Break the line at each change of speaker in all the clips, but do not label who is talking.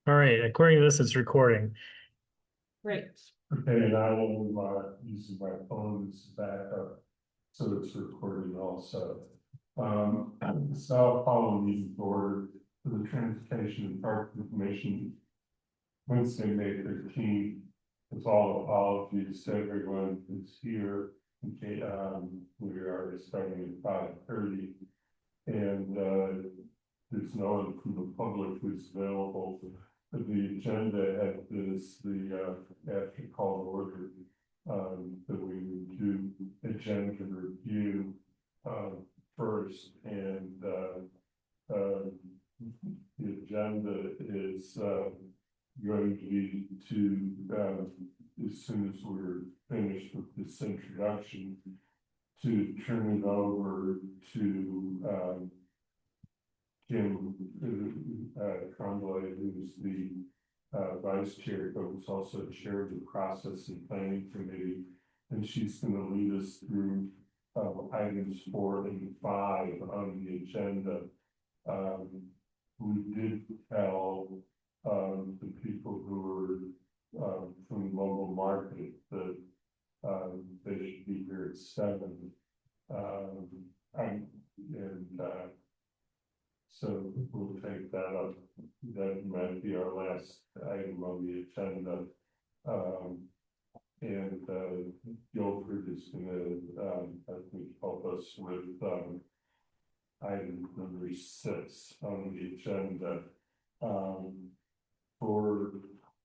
All right, according to this, it's recording.
Great.
Okay, and I will, using my phone as backup, so it's recording also. So following these order for the Transportation and Park Information Wednesday, May 13th. With all apologies to everyone who's here. Okay, we are starting at 5:30. And there's no one from the public who's available. The agenda had this, after call order, that we would do agenda review first, and the agenda is going to be as soon as we're finished with this introduction, to turn it over to Kim Tremblay, who's the vice chair, but was also chair of the process and planning committee, and she's going to lead us through items 4 and 5 on the agenda. We did tell the people who are from local market that they should be here at 7. So we'll take that up. That might be our last item on the agenda. And Guilford is gonna, I think, help us with item number 6 on the agenda. For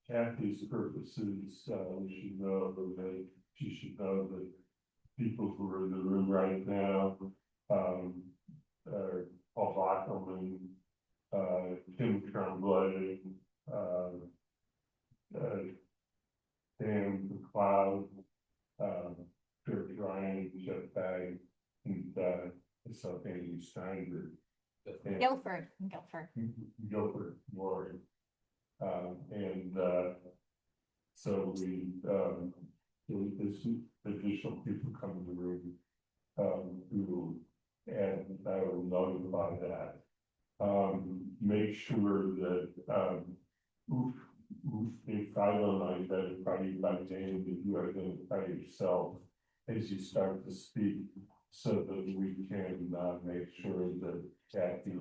Kathy's purposes, she should know that people who are in the room right now are Paul Bockelman, Kim Tremblay, Dan McLeod, George Ryan, Jeff Bag, and myself, Andy Steiner.
Guilford.
Guilford, Warren. So there's additional people come in the room who, and I will notify that. Make sure that if I don't identify you by name, that you identify yourself as you start to speak, so that we can make sure that Kathy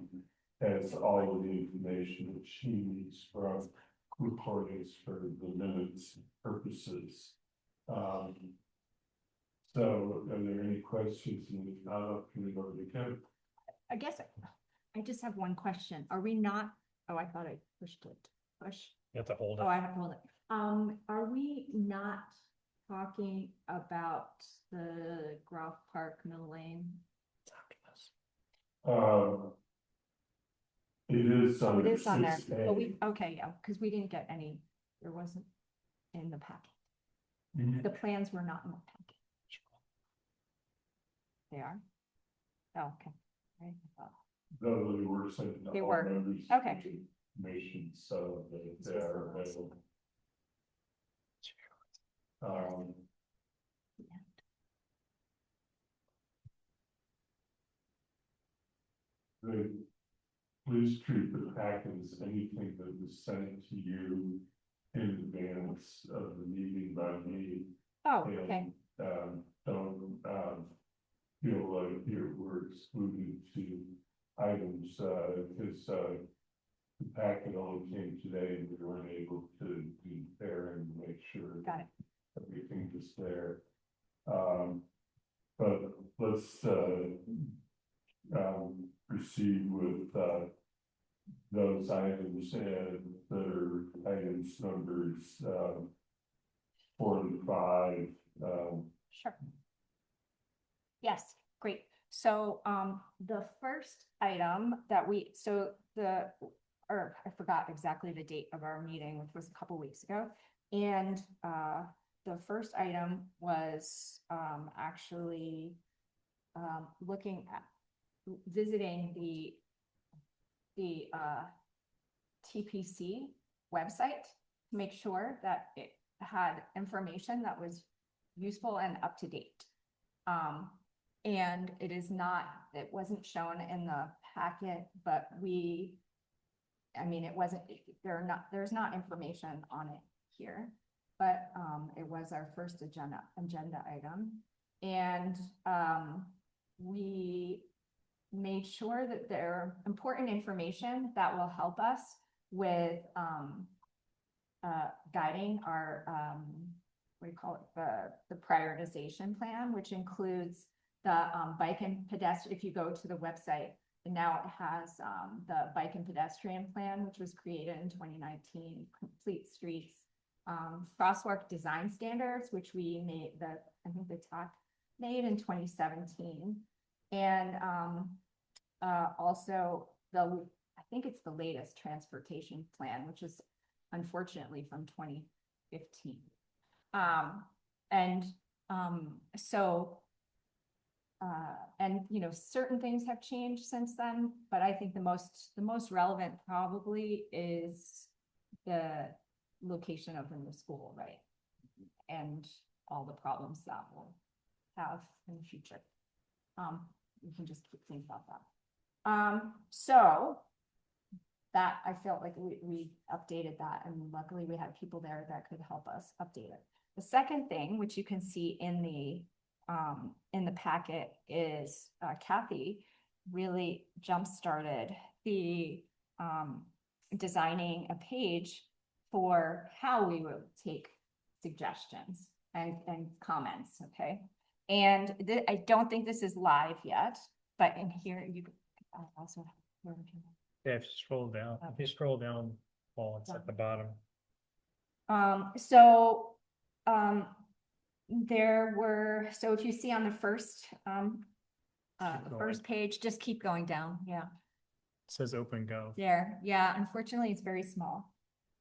has all of the information that she needs from recordings for the minutes purposes. So are there any questions? And if not, can we go to Kim?
I guess I just have one question. Are we not? Oh, I thought I pushed it. Push.
You have to hold
Oh,
it.
I have to hold it. Are we not talking about the Groff Park Mill Lane?
It is
It
under
is on there,
6A.
but okay, yeah, because we didn't get any. There wasn't in the packet. The plans were not in the packet. They are. Oh, okay. Right.
Though they were sent to
They
all
were.
members.
Okay.
Information, so that they are available. Please treat the packet as anything that was sent to you in advance of the meeting by me.
Oh, okay.
Don't feel like we're excluded to items, because the packet only came today and we weren't able to compare and make sure
Got it.
everything was there. But let's proceed with those items, and that are items numbers 4 and 5.
Sure. Yes, great. So the first item that I forgot exactly the date of our meeting, which was a couple weeks ago. And the first item was actually looking at visiting the TPC website to make sure that it had information that was useful and up to date. And it wasn't shown in the packet, but I mean, it wasn't, there's not information on it here. But, it was our first agenda item. And, we made sure that there are important information that will help us with, guiding our, what do you call it, the prioritization plan, which includes the, bike and pedestrian, if you go to the website, and now it has, the bike and pedestrian plan, which was created in 2019, complete streets, crosswalk design standards, which we made I think the TAC made in 2017. And, also I think it's the latest transportation plan, which is unfortunately from 2015. So, and, you know, certain things have changed since then, but I think the most relevant probably is the location of the new school, right? And all the problems that we'll have in the future. We can just keep thinking about that. So that I felt like we updated that, and luckily we had people there that could help us update it. The second thing, which you can see in the packet, is Kathy really jump-started the designing a page for how we would take suggestions and comments, okay? And I don't think this is live yet, but in here you also have.
Yeah, if you scroll down, if you scroll down, Paul, it's at the bottom.
There were, so if you see on the first,
Keep
first page, just keep going down, yeah.
It says open go.
There, yeah, unfortunately, it's very small.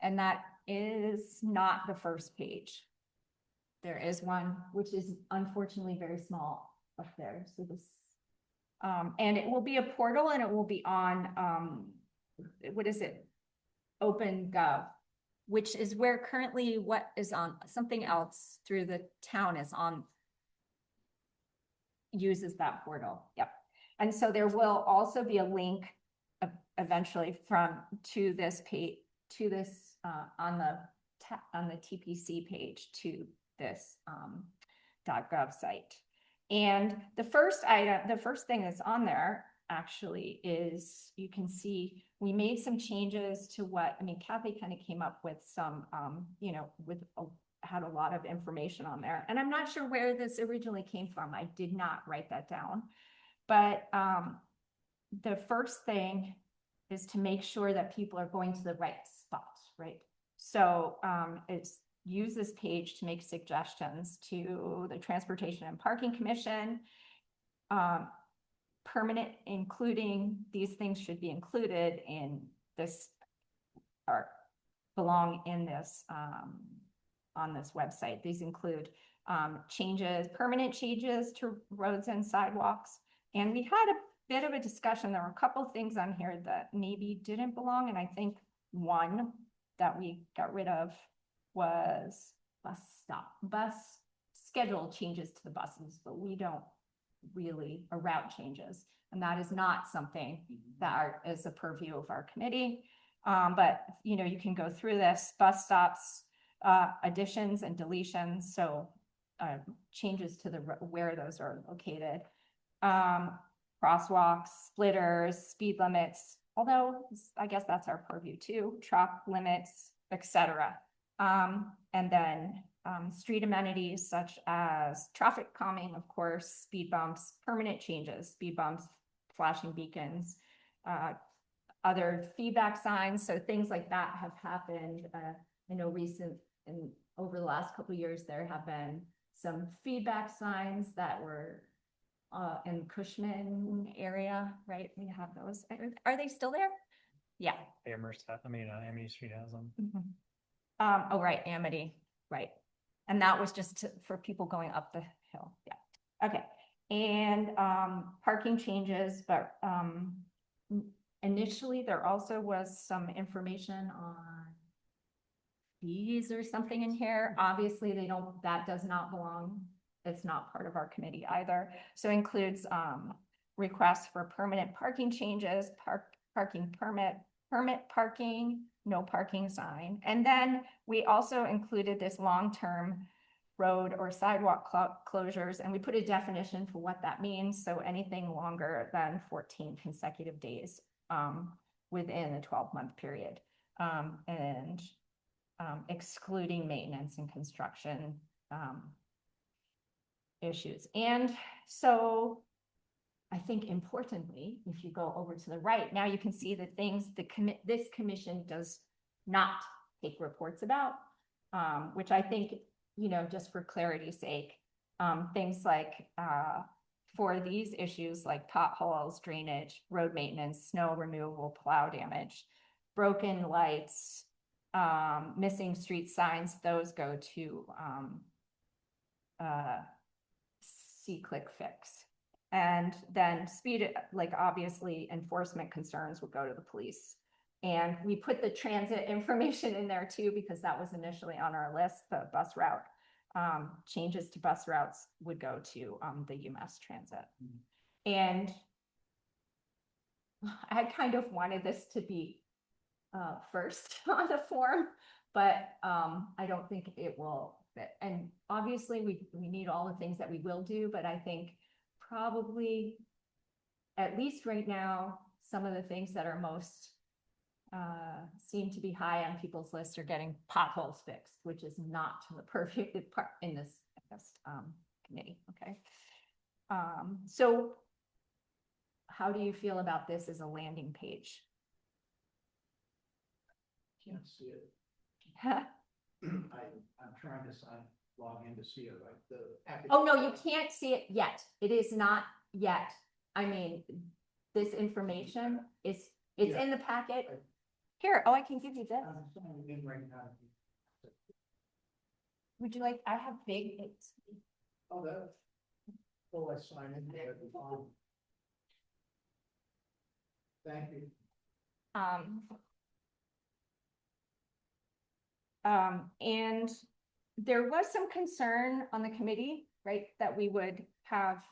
And that is not the first page. There is one, which is unfortunately very small up there, so this. And it will be a portal, and it will be on, what is it? OpenGov, which is where currently what is on, something else through the town is on, uses that portal, yep. And so there will also be a link eventually to this page, to this, on the TPC page to this, .gov site. And the first thing that's on there actually is, you can see we made some changes to what, I mean, Kathy kind of came up with some, you know, had a lot of information on there. And I'm not sure where this originally came from. I did not write that down. But the first thing is to make sure that people are going to the right spot, right? So it's use this page to make suggestions to the Transportation and Parking Commission. Permanent, including these things should be included in this, or belong in this, on this website. These include permanent changes to roads and sidewalks. And we had a bit of a discussion. There were a couple things on here that maybe didn't belong. And I think one that we got rid of was bus schedule changes to the buses, but we don't really, route changes. And that is not something that is a purview of our committee. But, you know, you can go through this, bus stops, additions and deletions. So changes to where those are located. Crosswalks, splitters, speed limits, although I guess that's our purview too, truck limits, etc. And then street amenities such as traffic calming, of course, speed bumps, permanent changes, speed bumps, flashing beacons, other feedback signs. So things like that have happened. I know over the last couple of years, there have been some feedback signs that were in Cushman area, right? We have those. Are they still there? Yeah.
Amity Street has them.
Mm-hmm. Oh, right, Amity, right. And that was just for people going up the hill. Yeah. Okay. And parking changes, but initially there also was some information on fees or something in here. Obviously that does not belong. It's not part of our committee either. So it includes requests for permanent parking changes, parking permit, permit parking, no parking sign. And then we also included this long-term road or sidewalk closures, and we put a definition for what that means. So anything longer than 14 consecutive days within a 12-month period. And excluding maintenance and construction issues. And so I think importantly, if you go over to the right, now you can see the things this commission does not take reports about, which I think, you know, just for clarity's sake, things like for these issues like potholes, drainage, road maintenance, snow removal, plow damage, broken lights, missing street signs, those go to C-Click Fix. And then speed, like obviously enforcement concerns would go to the police. And we put the transit information in there too, because that was initially on our list, the bus route. Changes to bus routes would go to the UMass Transit. And I kind of wanted this to be first on the form, but I don't think it will fit. And obviously we need all the things that we will do, but I think probably, at least right now, some of the things that are most seem to be high on people's list are getting potholes fixed, which is not the perfect part in this committee. Okay. So how do you feel about this as a landing page?
Can't see it. I'm trying to log in to see it, like the.
Oh, no, you can't see it yet. It is not yet. I mean, this information is, it's
Yeah.
in the packet. Here, oh, I can give you this.
I'm signing in right now.
Would you like, I have big, it's,
Oh, that. Oh, I sign in there. Thank you.
And there was some concern on the committee, right, that we would have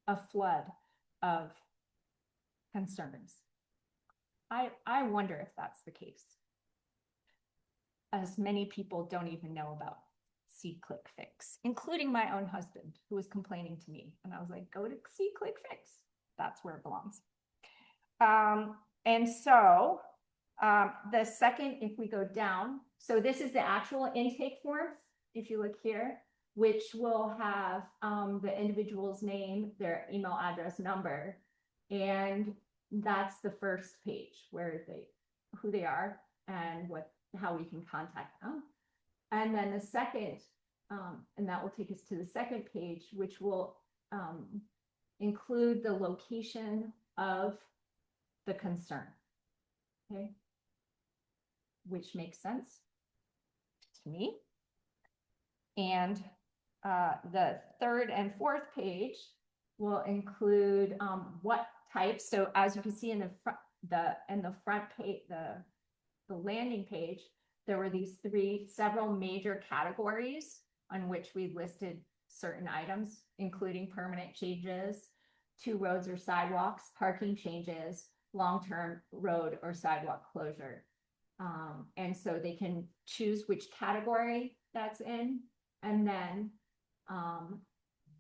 a flood of concerns. I wonder if that's the case. As many people don't even know about C-Click Fix, including my own husband, who was complaining to me. And I was like, go to C-Click Fix. That's where it belongs. And so the second, if we go down, so this is the actual intake form, if you look here, which will have the individual's name, their email address, number, and that's the first page where who they are and how we can contact them. And then the second, and that will take us to the second page, which will include the location of the concern. Okay. Which makes sense to me. And the third and fourth page will include what types. So as you can see in the front page, the landing page, there were these several major categories on which we listed certain items, including permanent changes to roads or sidewalks, parking changes, long-term road or sidewalk closure. And so they can choose which category that's in, and then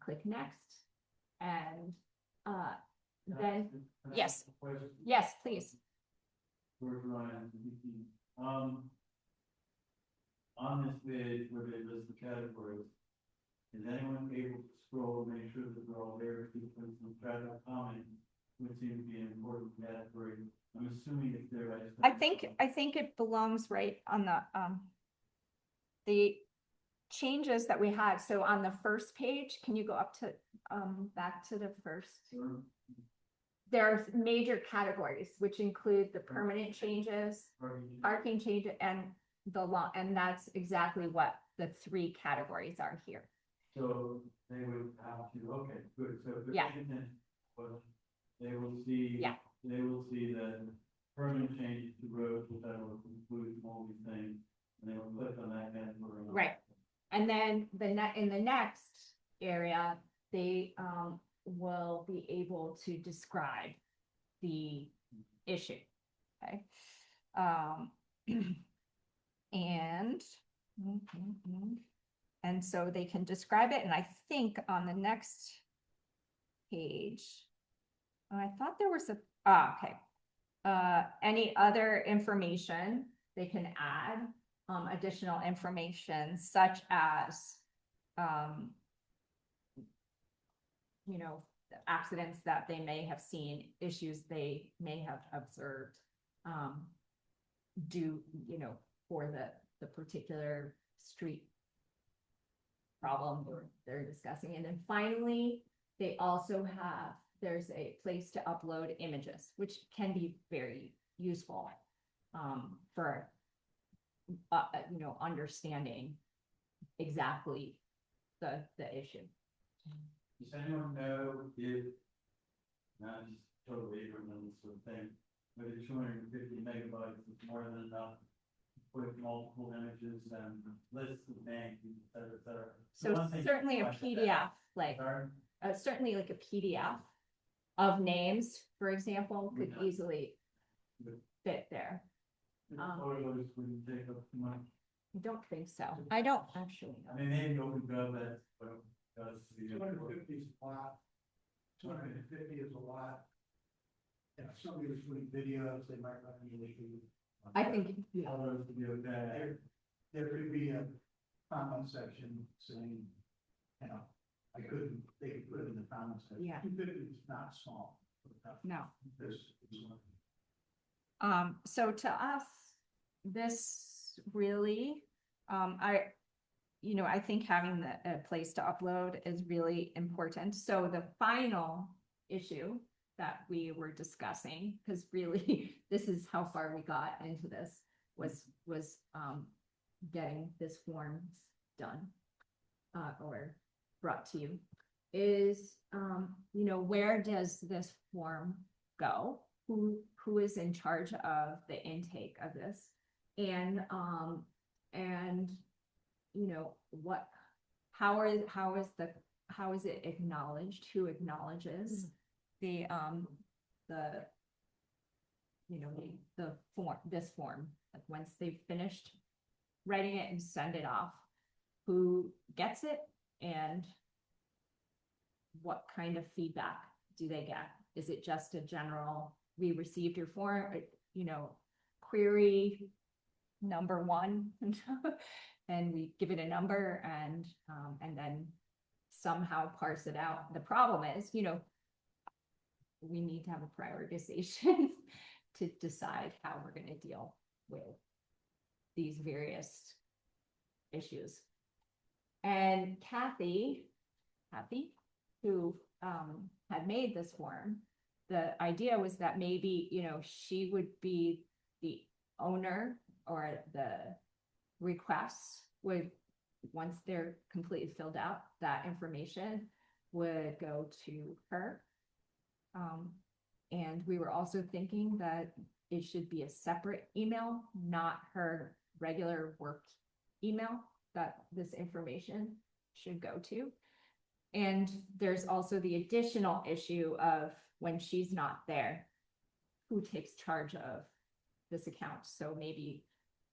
click next. And then, yes, yes, please.
On this page where they list the categories, is anyone able to scroll and make sure that they're all there? Because the traffic comment would seem to be an important category. I'm assuming it's there.
I think it belongs right on the changes that we had. So on the first page, can you go up to back to the first?
Sure.
There are major categories, which include the permanent changes, parking changes, and the law, and that's exactly what the three categories are here.
So they would have to, okay, good. So if they're
Yeah.
paying attention, well, they will see.
Yeah.
They will see that permanent changes to roads, which I will include all these things, and they will click on that category.
Right. And then in the next area, they will be able to describe the issue. Okay. Um, and, and so they can describe it, and I think on the next page, I thought there was okay. Any other information they can add, additional information such as, you know, accidents that they may have seen, issues they may have observed, for the particular street problem they're discussing. And then finally, they also have, there's a place to upload images, which can be very useful, for, understanding exactly the issue.
Does anyone know if, not just totally ignorant sort of thing, but if 250 megabytes is more than enough to put multiple images and lists of names, et cetera, et cetera?
So
One thing
certainly a
like that.
PDF, like,
Sorry?
certainly like a PDF of names, for example, could
Okay.
easily fit there.
Photos wouldn't take up too much.
I don't think so. I don't actually
I
know.
mean, maybe OpenGov, that's what does the.
250 is a lot. 250 is a lot. If somebody was doing videos, they might run into issues.
I think, yeah,
Photos to be okay.
There could be a comment section saying, you know, they could put it in the comment section.
Yeah.
250 is not small.
no.
This is one.
So to us, this really, I think having a place to upload is really important. So the final issue that we were discussing, because really this is how far we got into this, was getting this form done, or brought to you, is, where does this form go? Who is in charge of the intake of this? And how is it acknowledged? Who acknowledges the form, this form? Like once they've finished writing it and send it off, who gets it and what kind of feedback do they get? Is it just a general, we received your form, query number 1, and we give it a number and then somehow parse it out? The problem is, we need to have a prioritization to decide how we're going to deal with these various issues. And Kathy, who had made this form, the idea was that maybe, she would be the owner, or the requests would, once they're completely filled out, that information would go to her. And we were also thinking that it should be a separate email, not her regular work email, that this information should go to. And there's also the additional issue of when she's not there, who takes charge of this account? So maybe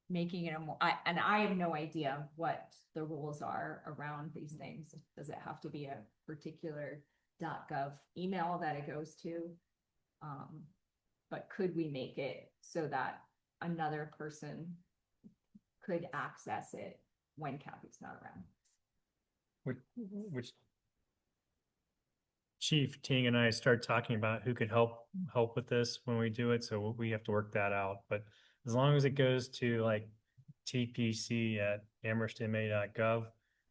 making it a more, and I have no idea what the rules are around these things. Does it have to be a particular .gov email that it goes to? But could we make it so that another person could access it when Kathy's not around?
Which Chief Ting and I started talking about who could help with this when we do it. So we have to work that out. But as long as it goes to like tpc@amherstma.gov,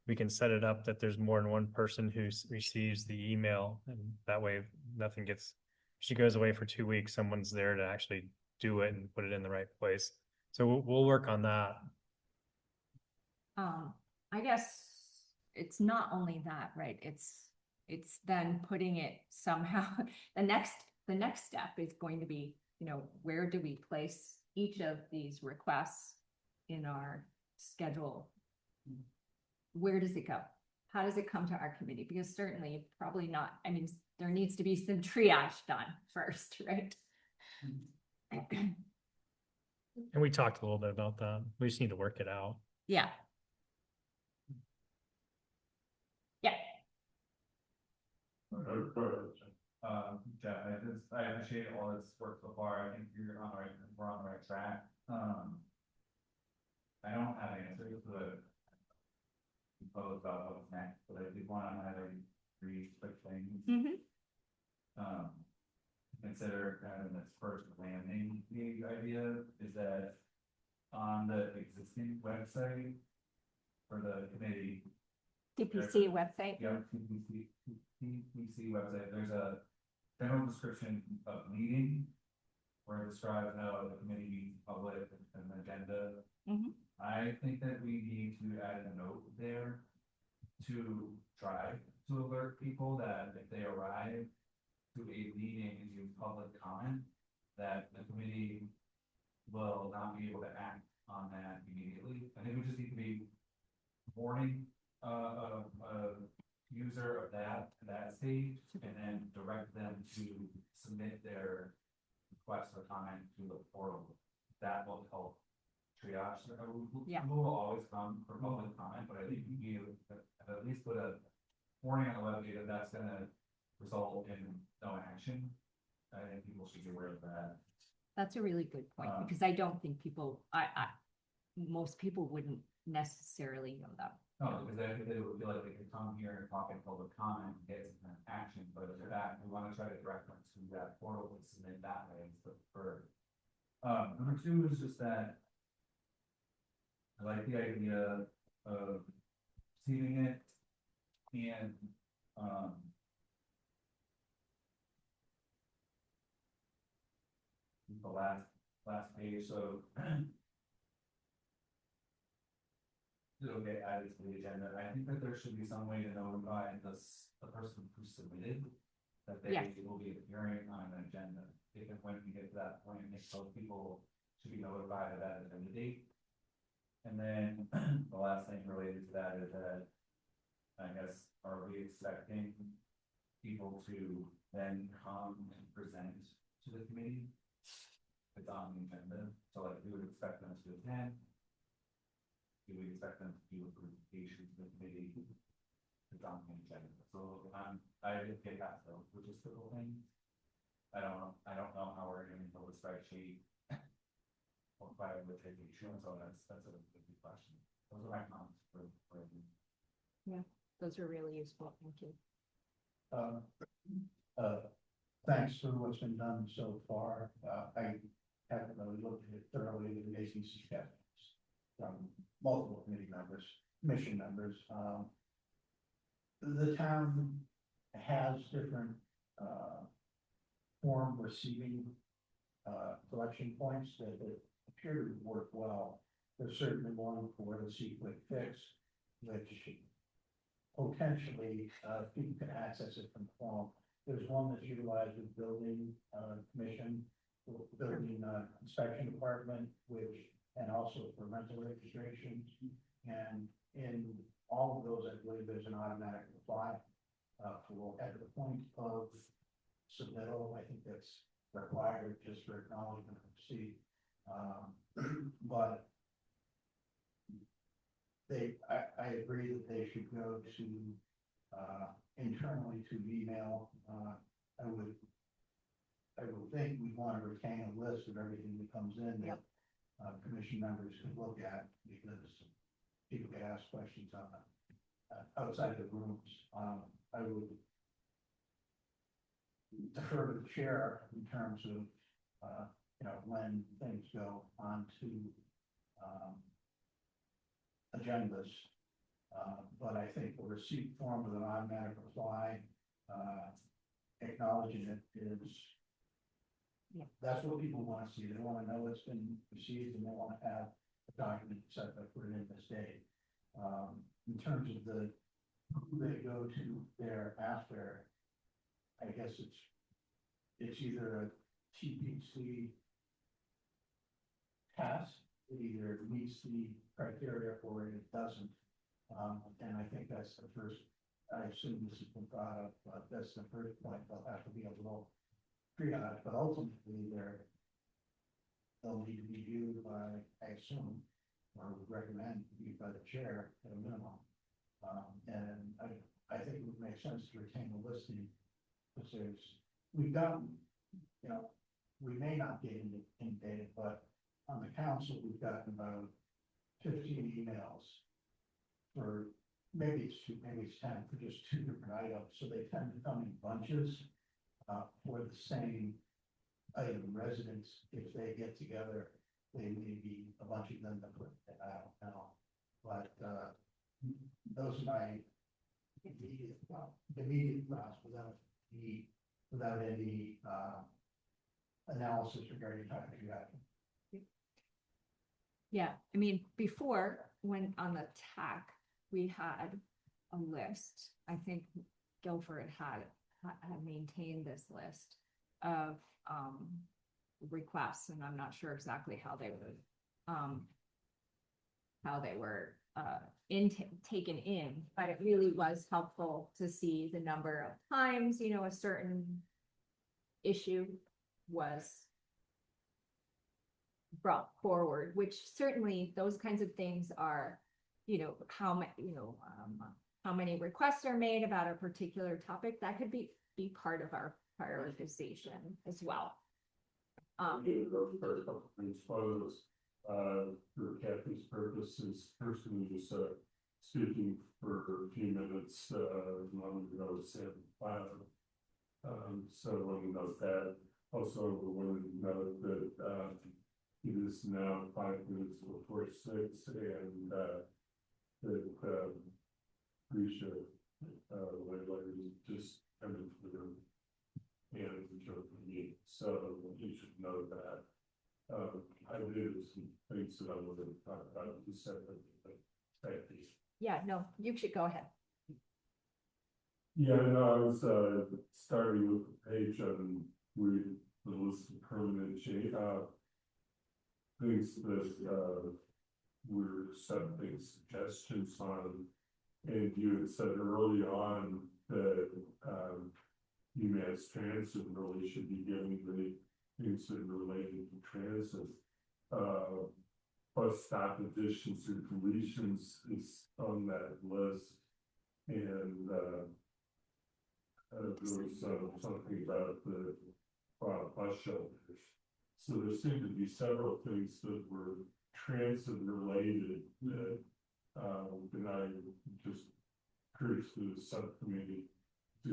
we can set it up that there's more than one person who receives the email, and that way nothing gets. She goes away for 2 weeks, someone's there to actually do it and put it in the right place. So we'll work on that.
I guess it's not only that, right? It's then putting it somehow, the next step is going to be, where do we place each of these requests in our schedule? Where does it go? How does it come to our committee? Because certainly probably not, there needs to be some triage done first, right?
And we talked a little bit about that. We just need to work it out.
Yeah. Yeah,
Jeff, I appreciate all this work so far. I think we're on the right track. I don't have an answer to the proposed about what's next, but I did want to highlight three quick things.
mhm,
Consider kind of this first landing page idea is that on the existing website for the committee,
TPC website.
yeah, TPC website, there's a general description of meeting where it describes how the committee meets public and an agenda.
Mhm.
I think that we need to add a note there to try to alert people that if they arrive to a meeting and use public comment, that the committee will not be able to act on that immediately. I think we just need to be warning, a user of that stage, and then direct them to submit their request or comment to the portal. That will help triage.
Yeah.
People will always come for public comment, but I think you at least put a warning on the website that that's gonna result in no action. I think people should be aware of that.
That's a really good point,
Um,
because I don't think people, most people wouldn't necessarily know that.
No, because I think they would feel like they could come here and talk in public comment and get some kind of action, but if they're that, we wanna try to direct them to that portal and submit that way instead of preferred. Number two is just that I like the idea of receiving it and, the last page, so it'll get added to the agenda. I think that there should be some way to notify the person who submitted that they
Yes.
will be appearing on an agenda. If and when we get to that point, I think those people should be notified of that agenda date. And then the last thing related to that is that, I guess, are we expecting people to then come and present to the committee? It's on the agenda, so like we would expect them to attend. Do we expect them to do a presentation to the committee? It's on the agenda, so I did get that though, which is the whole thing. I don't know how we're gonna build a spreadsheet. Or by presentation, so that's a good question. Those are my comments for.
Those are really useful, thank you.
Thanks for what's been done so far. I haven't really looked at it thoroughly with making suggestions from multiple committee members, commission members. The town has different, form receiving, collection points that appear to work well. There's certainly one for the Quick Fix, which potentially, people can access it from home. There's one that's utilized with building, commission, building, inspection department, which, and also for rental registrations. And in all of those, I believe there's an automatic reply, for at the point of submittal. I think that's required just for acknowledgement of receipt. But I agree that they should go to, internally to email. I would think we want to retain a list of everything that comes in that, commission members can look at, because people get asked questions on, outside the rooms. I would defer to the chair in terms of, when things go on to, agendas. But I think the receipt form with an automatic reply, acknowledging it is.
Yeah.
That's what people want to see. They want to know it's been received, and they want to have a document set that put it in this date. In terms of who they go to there after, I guess it's either a TPC pass, it either meets the criteria or it doesn't. And I think that's the first, I assume this has been brought up, but that's the first point. They'll have to be a little triage, but ultimately they'll need to be viewed by, I assume, or would recommend viewed by the chair at a minimum. And I think it would make sense to retain the listing, because we've gotten, you know, we may not get inundated, but on the council, we've gotten about 15 emails for, maybe it's 10 for just 2 different items, so they tend to come in bunches for the same item. Residents, if they get together, they may be a bunch of them that put, I don't know. But those are my immediate thoughts without any analysis regarding time to action.
Yeah, I mean, before, when on the TAC, we had a list. I think Guilford had maintained this list of requests, and I'm not sure exactly how they were taken in, but it really was helpful to see the number of times, you know, a certain issue was brought forward, which certainly those kinds of things are, you know, how many requests are made about a particular topic, that could be part of our prioritization as well.
Suppose, for Kathy's purposes, personally, just speaking for a few minutes, long ago, said, so I want to note that. Also, I want to note that it is now 5 minutes before 6, and that Risha, just coming to the room and joke for me, so you should know that. I did some things that I would have talked about in separate, but thank you.
Yeah, no, you should go ahead.
Yeah, no, I was starting with the page on the list of permanent things that we're accepting suggestions on. And you had said early on that UMass Transit really should be giving the things that are related to transit. Bus stop additions or deletions is on that list. And there was something about the bus shelters. So there seemed to be several things that were transit related that, and I just curious to the subcommittee to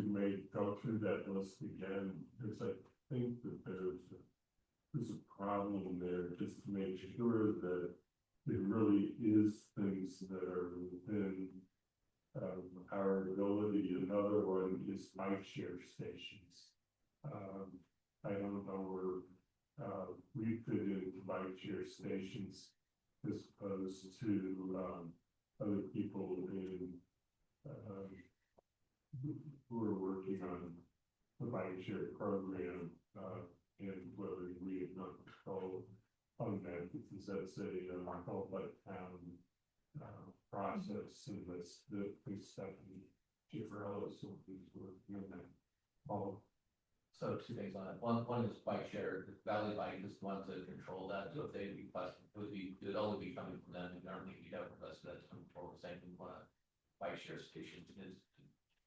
go through that list again, because I think that there's a problem there, just to make sure that it really is things that are within our ability. Another one is bike share stations. I don't know where we fit into bike share stations as opposed to other people who are working on the bike share program, and whether we have not control on that, because that's a multi-town process, and that's the Stephanie Gifforellis who's working on that.
So 2 things on it. One is bike share. Valley Bike is the one to control that. So if they request, it would only be coming from them. And normally we'd have requested that to control the same thing. Bike share station is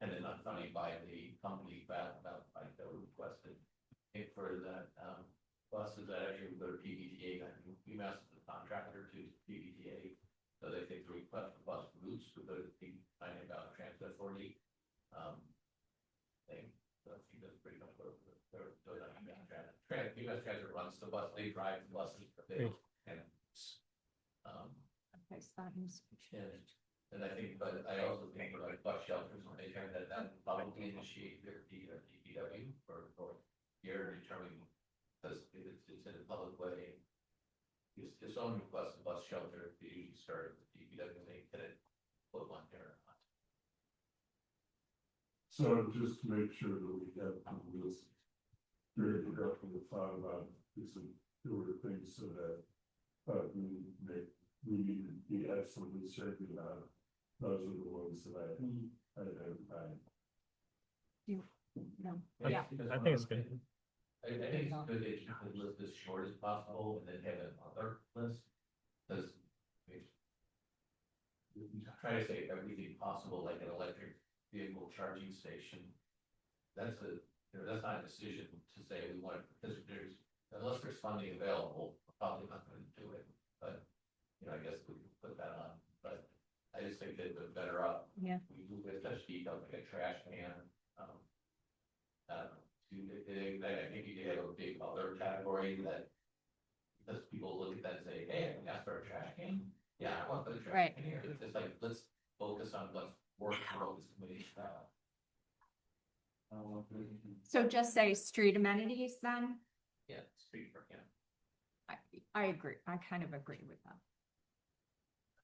dependent on funding by the company Valley Bike that would request it. For that buses that actually would go to PVTA. I mean, UMass is the contractor to PVTA, so they take the request for bus routes would go to the Pioneer Valley Transit Authority thing. So I think that's pretty much what they're doing on UMass Transit. UMass Transit runs the bus, they drive the buses, but they don't.
Okay, so that is.
And I think, but I also think for like bus shelters, when they turn that probably initiate their DPW or you're determining, because it's in a public way. If someone requests a bus shelter, they usually start with the DPW and they can put one there or not.
So just to make sure that we have this very carefully thought about, because there were things so that we need to be absolutely certain about. Those are the ones that I identified.
No.
I
Yeah.
think it's good.
I think it's good that you can list as short as possible and then have another list, because. We try to say everything possible, like an electric vehicle charging station. That's that's not a decision to say we want, because unless there's funding available, we're probably not gonna do it, but. I guess we can put that on, but I just think that the better up.
Yeah.
We move with such detail, like a trash can, I think you could have a big other category that. Because people look at that and say, hey, I can ask for a trash can, yeah, I want the trash
Right.
can here, it's just like, let's focus on what's working for this committee.
So just say street amenities then?
Yeah, street for, yeah.
I agree. I kind of agree with that.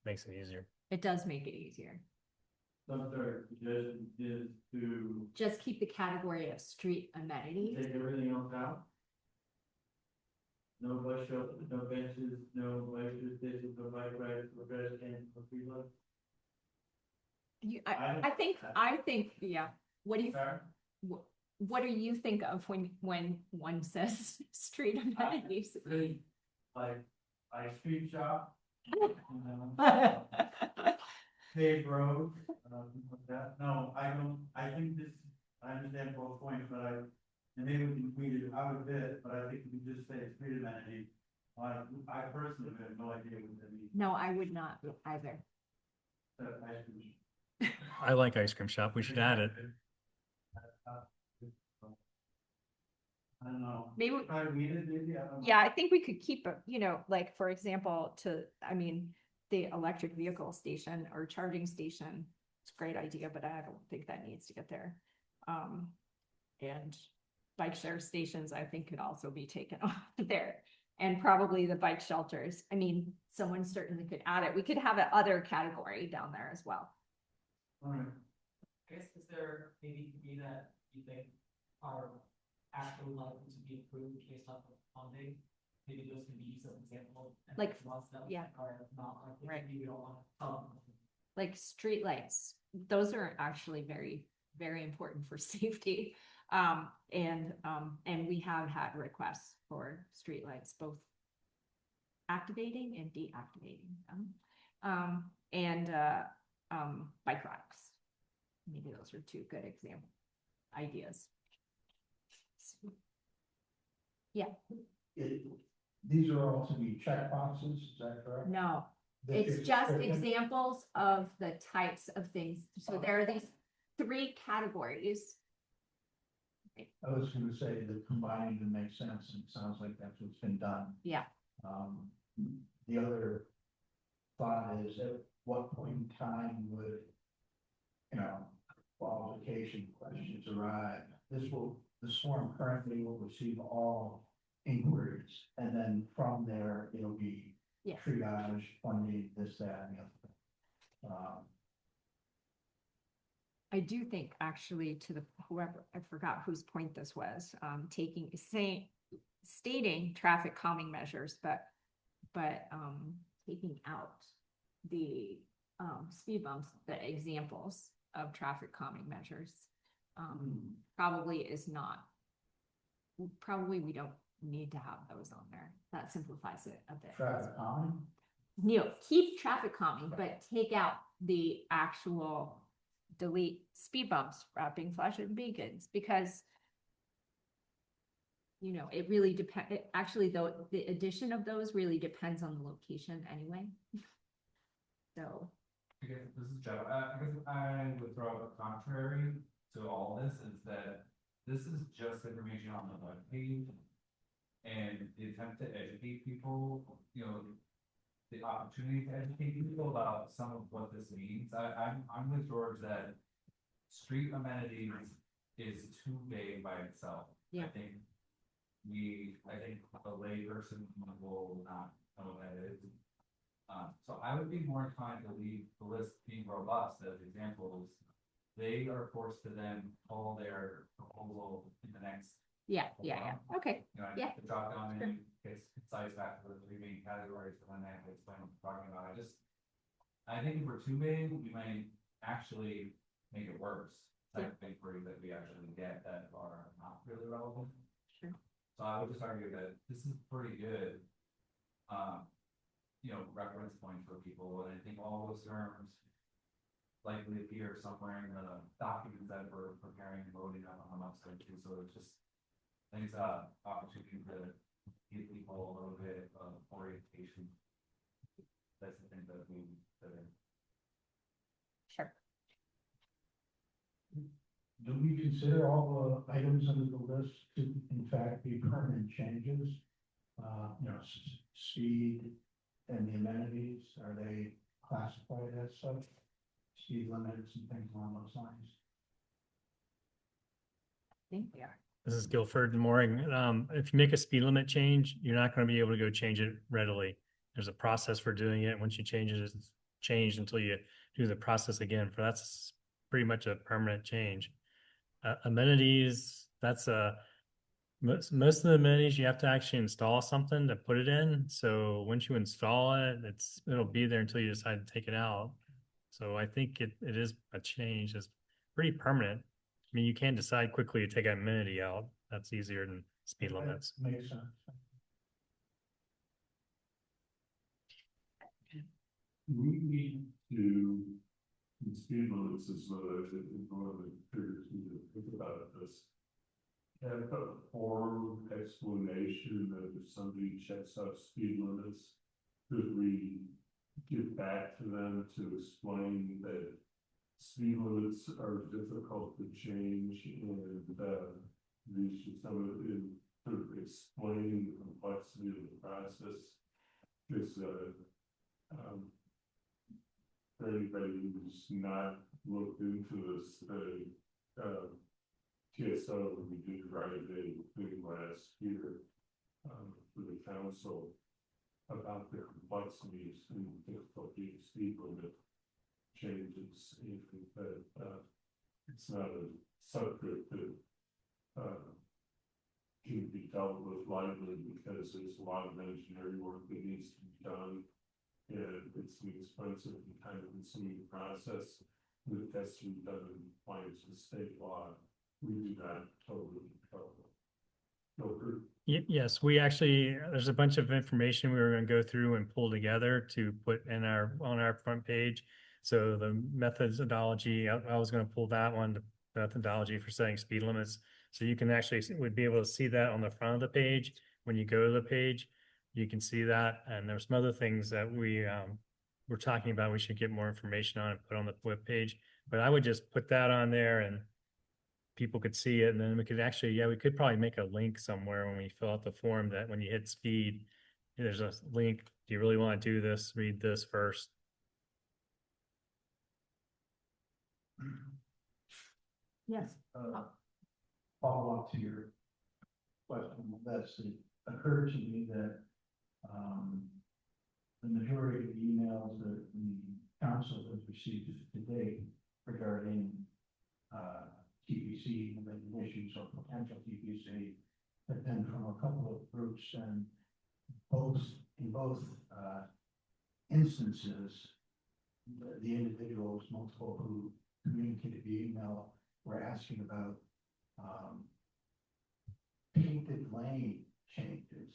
Makes it easier.
It does make it easier.
So their suggestion is to
Just keep the category of street amenities.
take everything else out. No bus shelter, no benches, no bicycle stations, no bike rides, no trash cans, no free lunch.
I think, yeah. What do you,
Sorry?
what do you think of when one says street amenities?
Like street shop. Paved road, like that. No, I don't, I think this, I understand both points, but and maybe we can tweet it out a bit, but I think we can just say street amenity. I personally have no idea what that means.
No, I would not either.
I like ice cream shop. We should add it.
I don't know.
Maybe,
Try to read it, maybe, I don't know.
yeah, I think we could keep, like, for example, the electric vehicle station or charging station. It's a great idea, but I don't think that needs to get there. And bike share stations, I think, could also be taken off there. And probably the bike shelters. I mean, someone certainly could add it. We could have a other category down there as well.
All right.
I guess, is there maybe could be that you think are actually likely to be approved based off of funding? Maybe those can be used as an example. and
Like,
ones that
yeah.
Are not likely,
Right.
maybe we don't want to tell them.
Like streetlights, those are actually very, very important for safety. And we have had requests for streetlights, both activating and deactivating them. Bike racks. Maybe those are two good example ideas. Yeah,
These are all to be check boxes, is that correct?
no,
That
it's
is-
just examples of the types of things. So there are these three categories.
I was gonna say that combining them makes sense, and it sounds like that's what's been done.
Yeah.
The other thought is, at what point in time would, qualification questions arrive? The SWORM currently will receive all inquiries, and then from there, it'll be
Yeah.
triage, funding, this, that, and the other.
I do think actually to the whoever, I forgot whose point this was, stating traffic calming measures, but taking out the speed bumps, the examples of traffic calming measures. Probably we don't need to have those on there. That simplifies it a bit.
Traffic calming?
Keep traffic calming, but take out the actual delete speed bumps, wrapping flashing beacons, because it really depends. Actually, though, the addition of those really depends on the location anyway. So,
I guess this is Joe. I guess I would throw out a contrary to all this is that this is just information on the webpage. And the attempt to educate people, the opportunity to educate people about some of what this means. I'm with George that street amenities is too vague by itself.
Yeah.
I think a layperson will not know what that is. So I would be more inclined to leave the list being robust as examples. They are forced to then call their proposal in the next.
yeah, okay, Yeah.
The drop down
Sure.
menu gets concise back to the three main categories, and then I have to explain what I'm talking about. I think if we're too big, we might actually make it worse. Type of inquiry that we actually get that are not really relevant.
Sure.
So I would just argue that this is pretty good. Reference point for people, and I think all those terms likely appear somewhere in the documents that we're preparing and loading up on the website too, so it's just, I think it's a opportunity to give people a little bit of orientation. That's the thing that we,
Sure.
Do we consider all the items under the list to in fact be permanent changes? Speed and the amenities, are they classified as such? Speed limits and things along those lines?
I think we are.
This is Guilford Mooring. If you make a speed limit change, you're not going to be able to go change it readily. There's a process for doing it. Once you change it, it's changed until you do the process again. For that's pretty much a permanent change. Amenities, that's most of the amenities you have to actually install something to put it in. So once you install it, it'll be there until you decide to take it out. So I think it is a change. It's pretty permanent. I mean, you can decide quickly to take an amenity out. That's easier than speed limits.
Makes sense.
We need to, the speed limits is one of the triggers we to think about this. Have a form explanation that if somebody checks out speed limits, could we get back to them to explain that speed limits are difficult to change and these should some of it sort of explain the complexity of the process. Because for anybody who's not looked into this, TSO, we did write a thing last year for the council about the complexities and difficulty of speed limit changes. That it's not a subject that can be dealt with lightly because there's a lot of engineering work that needs to be done. And it's an expensive and time-consuming process that has to be done in compliance with state law. We do not totally cover.
Yes, we actually, there's a bunch of information we were going to go through and pull together to put in on our front page. So the methodology, I was going to pull that one, the methodology for setting speed limits. So you can actually would be able to see that on the front of the page. When you go to the page, you can see that. And there's some other things that we're talking about. We should get more information on and put on the web page. But I would just put that on there and people could see it. And then we could actually, we could probably make a link somewhere when we fill out the form that when you hit speed, there's a link. Do you really want to do this? Read this first.
Yes.
Follow up to your question, that's it occurred to me that the majority of the emails that the council has received to date regarding TPC related issues or potential TPC have been from a couple of groups, and in both instances, the individuals, multiple who communicated via email, were asking about painted lane changes.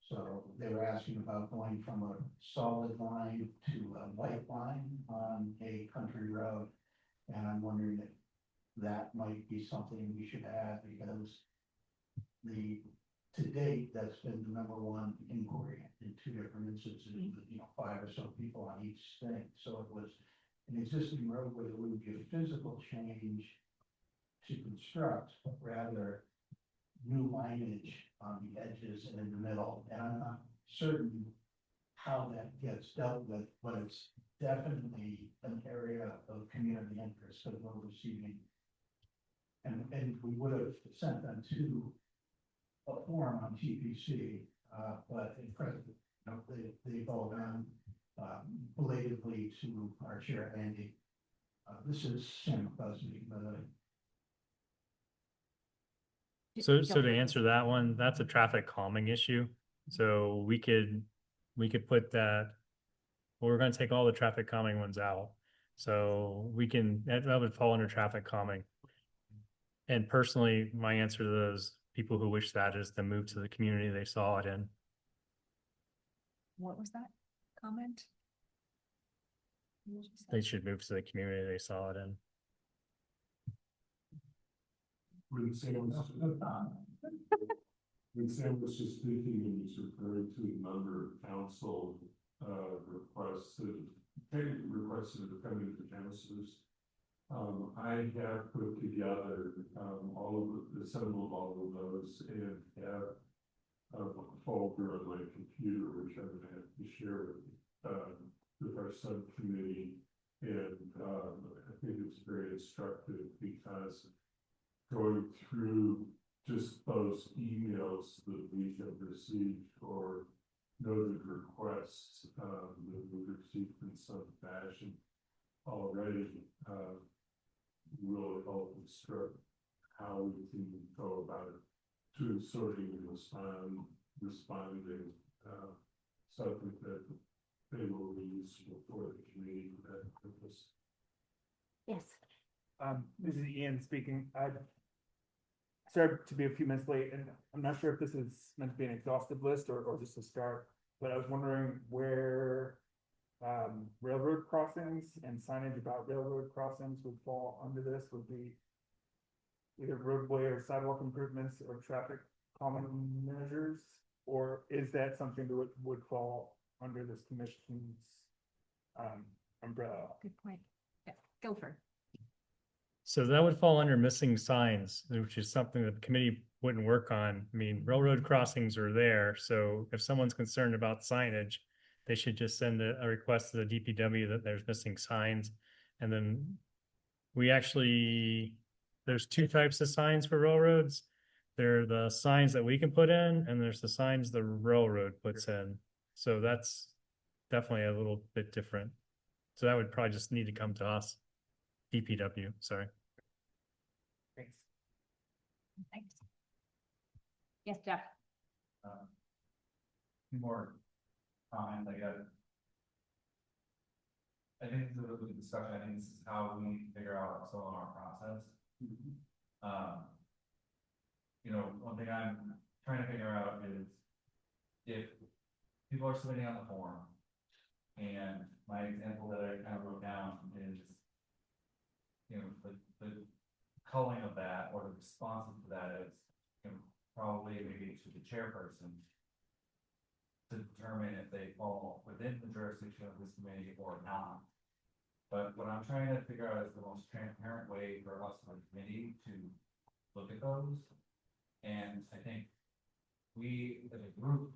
So they were asking about going from a solid line to a white line on a country road. And I'm wondering if that might be something we should add, because to date, that's been the number one inquiry in two different instances, with 5 or so people on each thing. So it was an existing road where there wouldn't be a physical change to construct, but rather new lineage on the edges and in the middle. And I'm not certain how that gets dealt with, but it's definitely an area of community interest that we're receiving. And we would have sent them to a form on TPC, but in present, they've all gone belatedly to our chair, Andy. This is Sam Busby,
So to answer that one, that's a traffic calming issue. So we could put that, well, we're going to take all the traffic calming ones out. So we can, that would fall under traffic calming. And personally, my answer to those people who wish that is to move to the community they saw it in.
What was that comment? What did you say?
They should move to the community they saw it in.
When Sam was, when Sam was just speaking and was referring to the number of council, requests that are coming to councilors. I have put together, assembled all of those and have a folder on my computer, which I'm gonna have to share with our subcommittee. And, I think it's very instructive because going through just those emails that we have received or noted requests, that we've received in some fashion already, will help instruct how we can go about it to sorting and responding, something that they will be useful for the community for that purpose.
Yes.
This is Ian speaking. I started to be a few minutes late, and I'm not sure if this is meant to be an exhaustive list or just a start, but I was wondering where railroad crossings and signage about railroad crossings would fall under this, would be either roadway or sidewalk improvements or traffic calming measures, or is that something that would fall under this commission's umbrella?
Good point. Yeah, go for it.
So that would fall under missing signs, which is something that the committee wouldn't work on. I mean, railroad crossings are there, so if someone's concerned about signage, they should just send a request to the DPW that there's missing signs. And then there's two types of signs for railroads. There are the signs that we can put in, and there's the signs the railroad puts in. So that's definitely a little bit different. So that would probably just need to come to us. DPW, sorry.
Thanks.
Thanks. Yes, Jeff.
More comments, I think this is a really good discussion. I think this is how we figure out also in our process. One thing I'm trying to figure out is if people are submitting on the form, and my example that I kind of wrote down is, the culling of that or the response to that is, probably maybe to the chairperson to determine if they fall within the jurisdiction of this committee or not. But what I'm trying to figure out is the most transparent way for us as a committee to look at those. And I think we, as a group,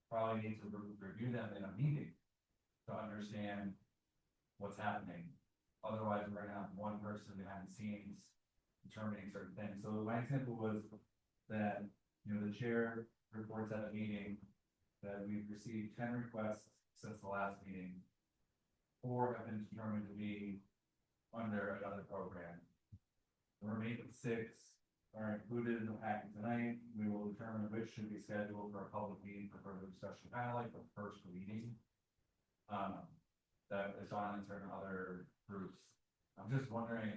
probably need to review them in a meeting to understand what's happening. Otherwise, we're gonna have one person behind the scenes determining certain things. So my example was that, the chair reports at a meeting that we've received 10 requests since the last meeting. 4 have been determined to be under another program. The remaining 6 are included in the packet tonight. We will determine which should be scheduled for a public meeting for further discussion, kind of like the first reading. That is on in certain other groups. I'm just wondering,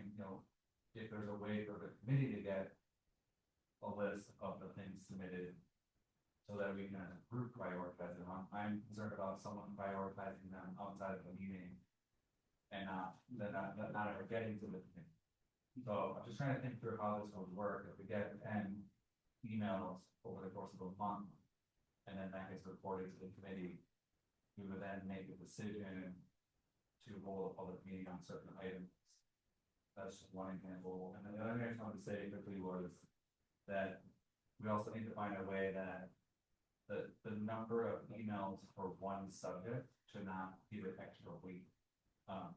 if there's a way for the committee to get a list of the things submitted so that we can group prioritize them. I'm concerned about someone prioritizing them outside of the meeting and not ever getting to the committee. So I'm just trying to think through how this would work. If we get 10 emails over the course of a month, and then that gets reported to the committee, we would then make a decision to hold a public meeting on certain items. That's just one example. And then the other thing I just wanted to say quickly was that we also need to find a way that the number of emails for one subject should not be the extra weight.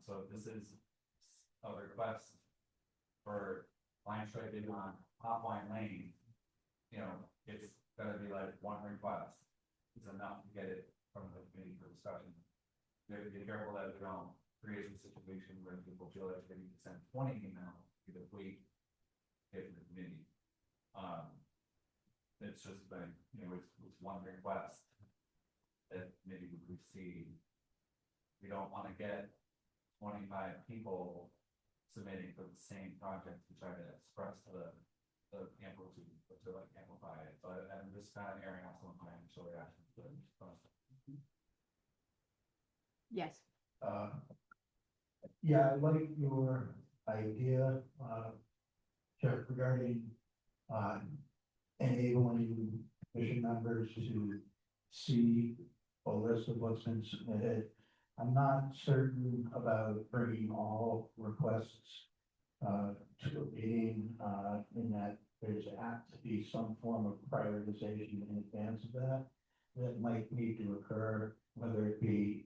So if this is a request for line striping on Hotline Lane, it's gonna be like one request is enough to get it from the committee for discussion. You have to be careful that we don't create a situation where people feel like they need to send 20 emails to the week to the committee. It's just like, it's one request that maybe we receive. We don't want to get 25 people submitting for the same project to try to express the like amplify it, so I'm just kind of airing out some of my initial reactions to it.
Yes.
Yeah, I like your idea, Jeff, regarding, enabling commission members to see a list of what's been submitted. I'm not certain about bringing all requests, to a meeting, in that there's apt to be some form of prioritization in advance of that. That might need to occur, whether it be,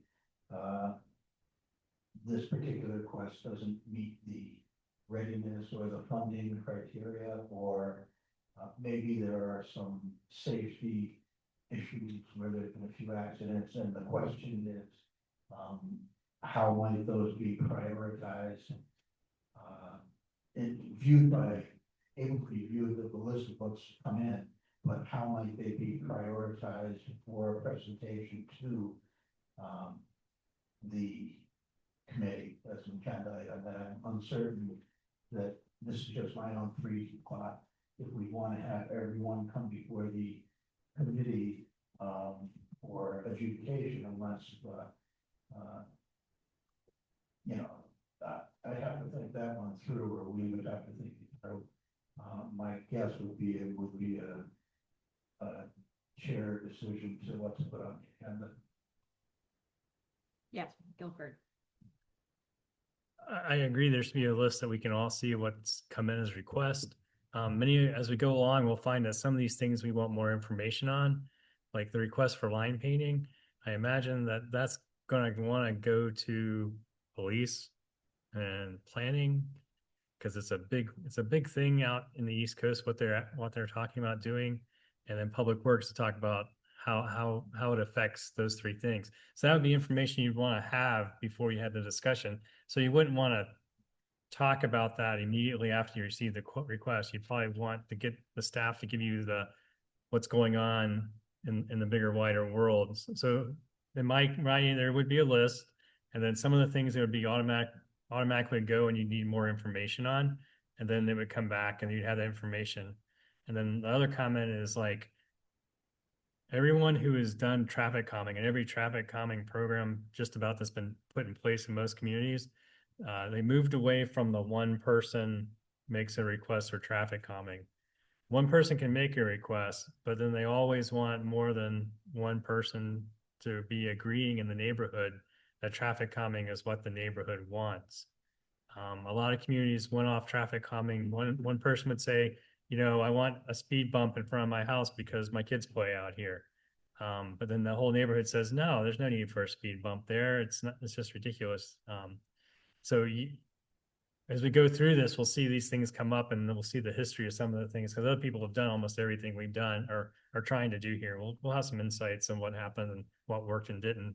this particular request doesn't meet the readiness or the funding criteria, or maybe there are some safety issues where there's been a few accidents, and the question is, how might those be prioritized? And viewed by, able to be viewed with the list of what's come in, but how might they be prioritized for a presentation to the committee as an agenda item? And I'm uncertain that this is just my own free thought. If we want to have everyone come before the committee for adjudication, unless you know, I have to think that one through, or we would have to think it through. My guess would be it would be a chair decision to what to put on the agenda.
Yes, Guilford.
I agree. There should be a list that we can all see what's come in as request. As we go along, we'll find that some of these things we want more information on, like the request for line painting. I imagine that that's going to want to go to police and planning, because it's a big thing out in the East Coast what they're talking about doing, and then Public Works to talk about how it affects those three things. So that would be information you'd want to have before you had the discussion. So you wouldn't want to talk about that immediately after you receive the request. You'd probably want to get the staff to give you what's going on in the bigger, wider world. So in my writing, there would be a list, and then some of the things that would be automatically go and you need more information on, and then they would come back and you'd have that information. And then the other comment is like, everyone who has done traffic calming, and every traffic calming program just about that's been put in place in most communities, they moved away from the one person makes a request for traffic calming. One person can make a request, but then they always want more than one person to be agreeing in the neighborhood that traffic calming is what the neighborhood wants. A lot of communities went off traffic calming. One person would say, I want a speed bump in front of my house because my kids play out here. But then the whole neighborhood says, no, there's no need for a speed bump there. It's just ridiculous. As we go through this, we'll see these things come up, and then we'll see the history of some of the things, because other people have done almost everything we've done or are trying to do here. We'll have some insights on what happened and what worked and didn't.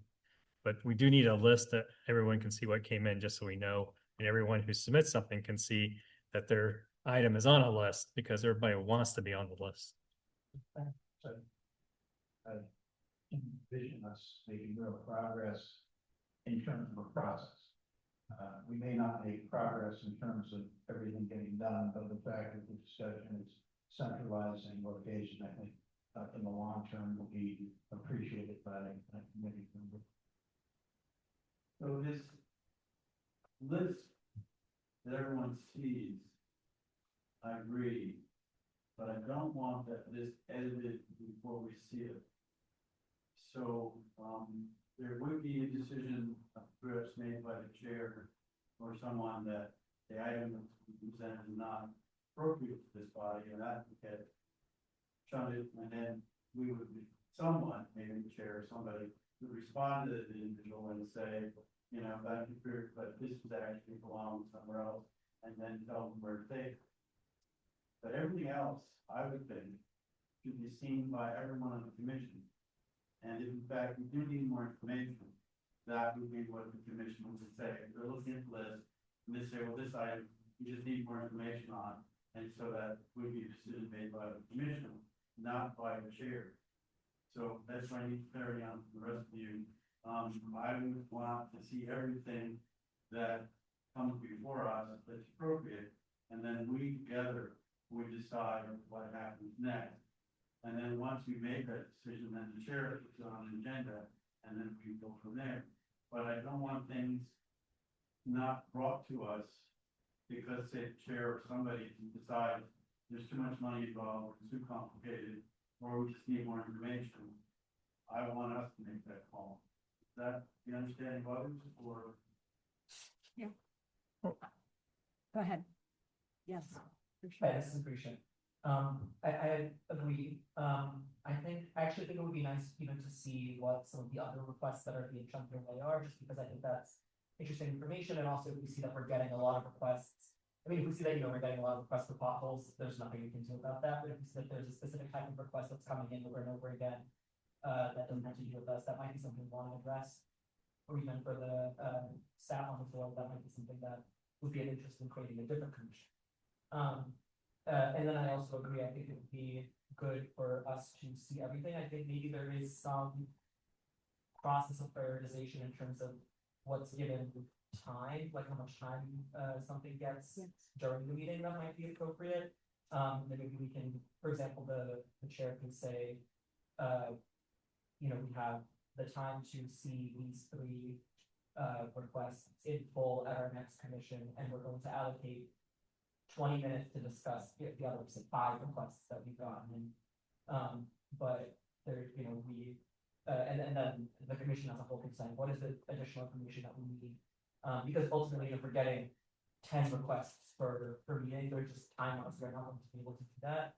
But we do need a list that everyone can see what came in, just so we know, and everyone who submits something can see that their item is on a list, because everybody wants to be on the list.
So, envision us making real progress in terms of a process. We may not make progress in terms of everything getting done, but the fact that the discussion is centralizing location, I think, in the long term will be appreciated by a committee member.
So this list that everyone sees, I agree, but I don't want that list edited before we see it. So, there would be a decision perhaps made by the chair or someone that the item that's presented is not appropriate to this body, and that would get shunted, and then we would be, someone, maybe the chair or somebody, would respond to the individual and say, thank you for, but this would actually belong somewhere else, and then tell them where to take it. But everything else, I would think, should be seen by everyone on the commission. And if in fact we do need more information, that would be what the commission would say. If they're looking at the list, and they say, well, this item, you just need more information on. And so that would be a decision made by the commission, not by the chair. So that's why I need clarity on the rest of you. I would want to see everything that comes before us that's appropriate, and then we together we decide what happens next. And then once we make that decision, then the chair puts it on the agenda, and then we go from there. But I don't want things not brought to us because say the chair or somebody decides there's too much money involved, it's too complicated, or we just need more information. I want us to make that call. Is that the understanding of others, or?
Go ahead. Yes, for
Hi,
sure.
this is Grecian. I agree. I actually think it would be nice even to see what some of the other requests that are being chunked away are, just because I think that's interesting information, and also if we see that we're getting a lot of requests. I mean, if we see that, we're getting a lot of requests for potholes, there's nothing we can do about that, but if we see that there's a specific type of request that's coming in over and over again, that doesn't have to do with us, that might be something we want to address. Or even for the, staff on the board, that might be something that would be of interest in creating a different commission. And then I also agree, I think it would be good for us to see everything. I think maybe there is some process of prioritization in terms of what's given time, like how much time something gets during the meeting that might be appropriate. Then maybe we can, for example, the chair can say, we have the time to see these 3 requests in full at our next commission, and we're going to allocate 20 minutes to discuss the other 5 requests that we've gotten. But there, and then the commission as a whole can decide what is the additional information that we need. Because ultimately, if we're getting 10 requests per meeting, they're just time outs, we're not going to be able to do that.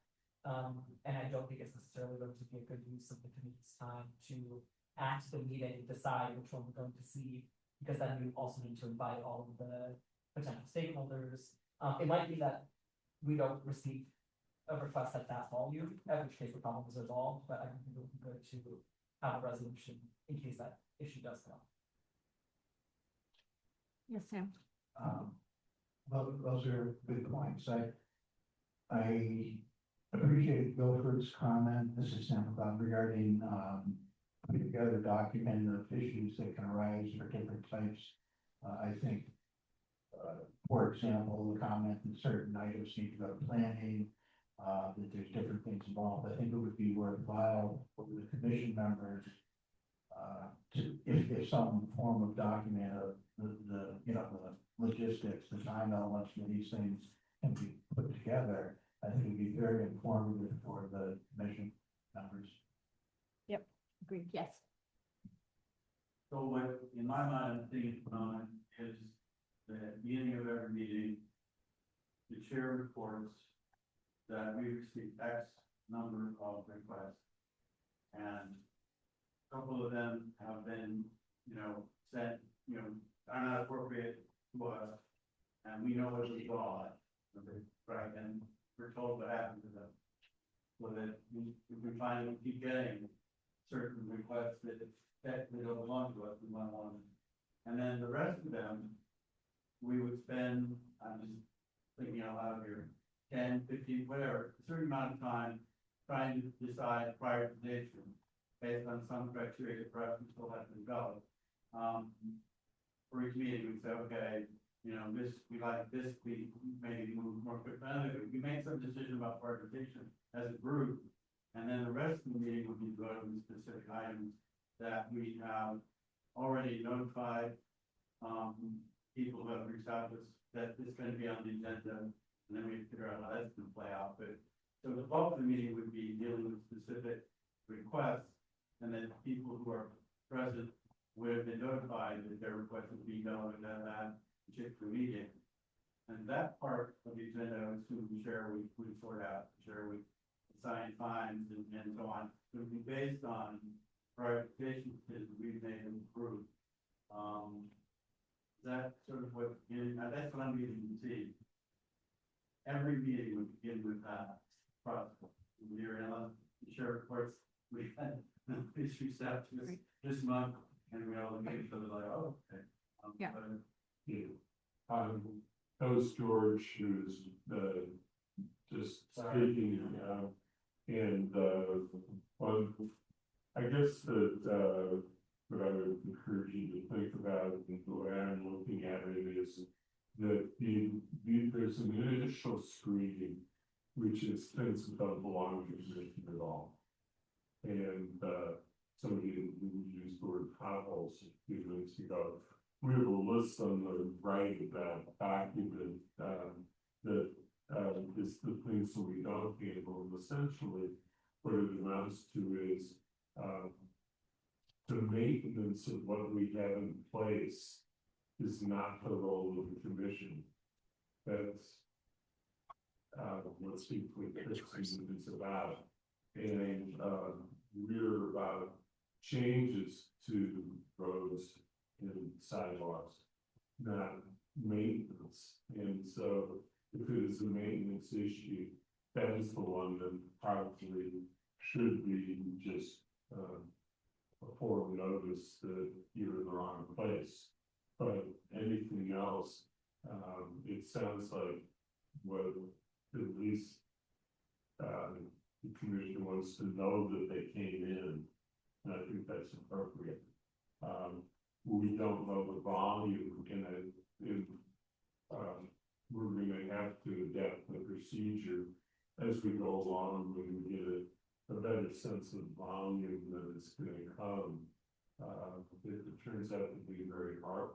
And I don't think it's necessarily going to be a good use of the committee's time to act the meeting, decide which one we're going to see, because then we also need to invite all of the potential stakeholders. It might be that we don't receive a request at that volume, at which case the problem is resolved, but I think it would be good to have a resolution in case that issue does come up.
Yes, Sam.
Well, those are good points. I appreciate Guilford's comment, this is Sam McLeod, regarding, putting together a document of issues that can arise for different types. I think, for example, the comment that certain items need to go to planning, that there's different things involved. I think it would be worthwhile for the commission members if some form of document of the logistics, the time elements for these things can be put together, I think it'd be very informative for the commission members.
Agreed, yes.
So what, in my mind, I'm thinking is that at the beginning of every meeting, the chair reports that we received X number of requests. And a couple of them have been, sent, are not appropriate to us. And we know what we got, right, and we're told what happened to them. So that if we find we keep getting certain requests that don't belong to us, we might want them. And then the rest of them, we would spend, I'm just thinking out loud here, 10, 15, whatever, a certain amount of time trying to decide prioritization based on some criteria perhaps we still have to develop. For each meeting, we say, okay, this, we like this, we maybe move more quickly. We make some decision about prioritization as a group, and then the rest of the meeting would be to go to the specific items that we have already notified people who have reached out to us that it's going to be on the agenda, and then we figure out how that's going to play out. But so the bulk of the meeting would be dealing with specific requests, and then people who are present would have been notified that their request would be done at that particular meeting. And that part of the agenda, I would assume the chair would sort out, the chair would assign fines and so on. It would be based on prioritization decisions we've made in the group. That's sort of what, that's what I'm getting to see. Every meeting would begin with that process. The chair reports, we had please reach out to us this month, and we all look at each other like, oh, okay.
Yeah.
How's George, who's just speaking, and I guess that what I would encourage you to think about, and the way I'm looking at it, is that there's an initial screening which is things that don't belong to the commission at all. And, somebody who used the word potholes a few minutes ago. We have a list on the right of that document, that, is the things that we don't handle, and essentially, what it amounts to is, the maintenance of what we have in place is not the role of the commission. That's, what Secret Fixing is about. And, we're about changes to roads and sidewalks, not maintenance. And so if it is a maintenance issue, that is the one that probably should be just, a form notice that you're in the wrong place. But anything else, it sounds like what at least, the commission wants to know that they came in, and I think that's appropriate. We don't know the volume we're gonna have to adapt the procedure as we go along, when we get a better sense of volume that it's gonna come. If it turns out to be very large,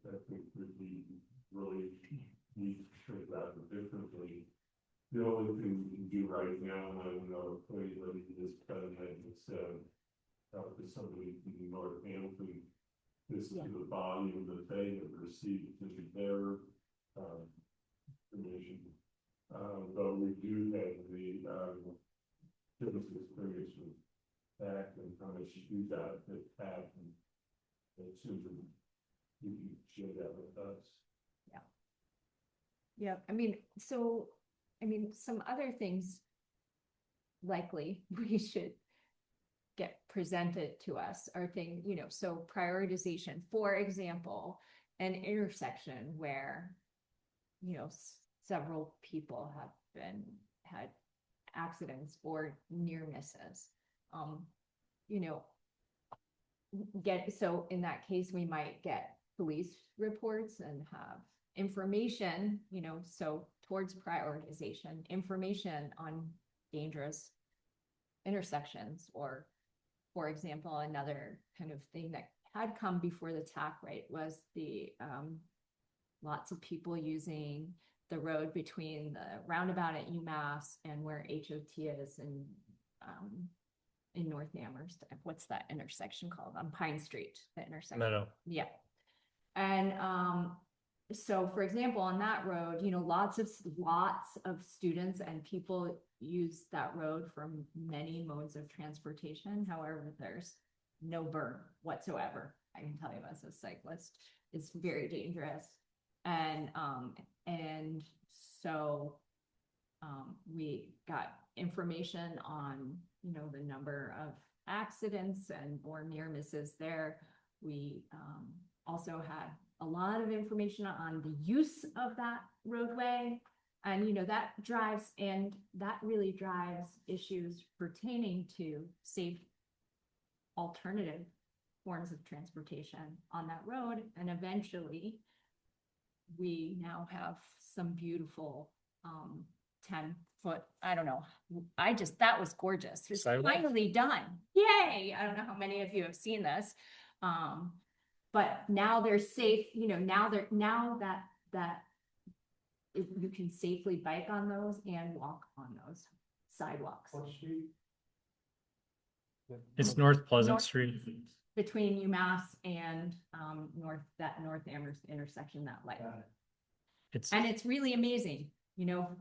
I think would be really need to think about it differently. The only thing we can do right now, and I don't know if anybody has done that, is talk to somebody from Northampton, this is the volume that they have received in their information. But we do have the business experience with that, and how much you got that path, and it's something you can share that with us.
Yeah, some other things likely we should get presented to us are things, so prioritization, for example, an intersection where, several people have had accidents or near misses. So in that case, we might get police reports and have information, so towards prioritization, information on dangerous intersections, or, for example, another kind of thing that had come before the TAC, right, was the lots of people using the road between the roundabout at UMass and where HOT is in North Amherst. What's that intersection called? On Pine Street, the intersection.
Meadow.
Yeah. And so for example, on that road, lots of students and people use that road for many modes of transportation. However, there's no berm whatsoever. I can tell you as a cyclist, it's very dangerous. And so we got information on, the number of accidents and or near misses there. We also had a lot of information on the use of that roadway. And, that really drives issues pertaining to safe alternative forms of transportation on that road. And eventually we now have some beautiful 10-foot, I don't know. That was gorgeous. It's
Sidewalk?
finally done. Yay. I don't know how many of you have seen this. But now they're safe, now that you can safely bike on those and walk on those sidewalks.
What street?
It's North Pleasant
North-
Street.
Between UMass and North Amherst intersection, that light.
Got it.
It's
And it's really amazing,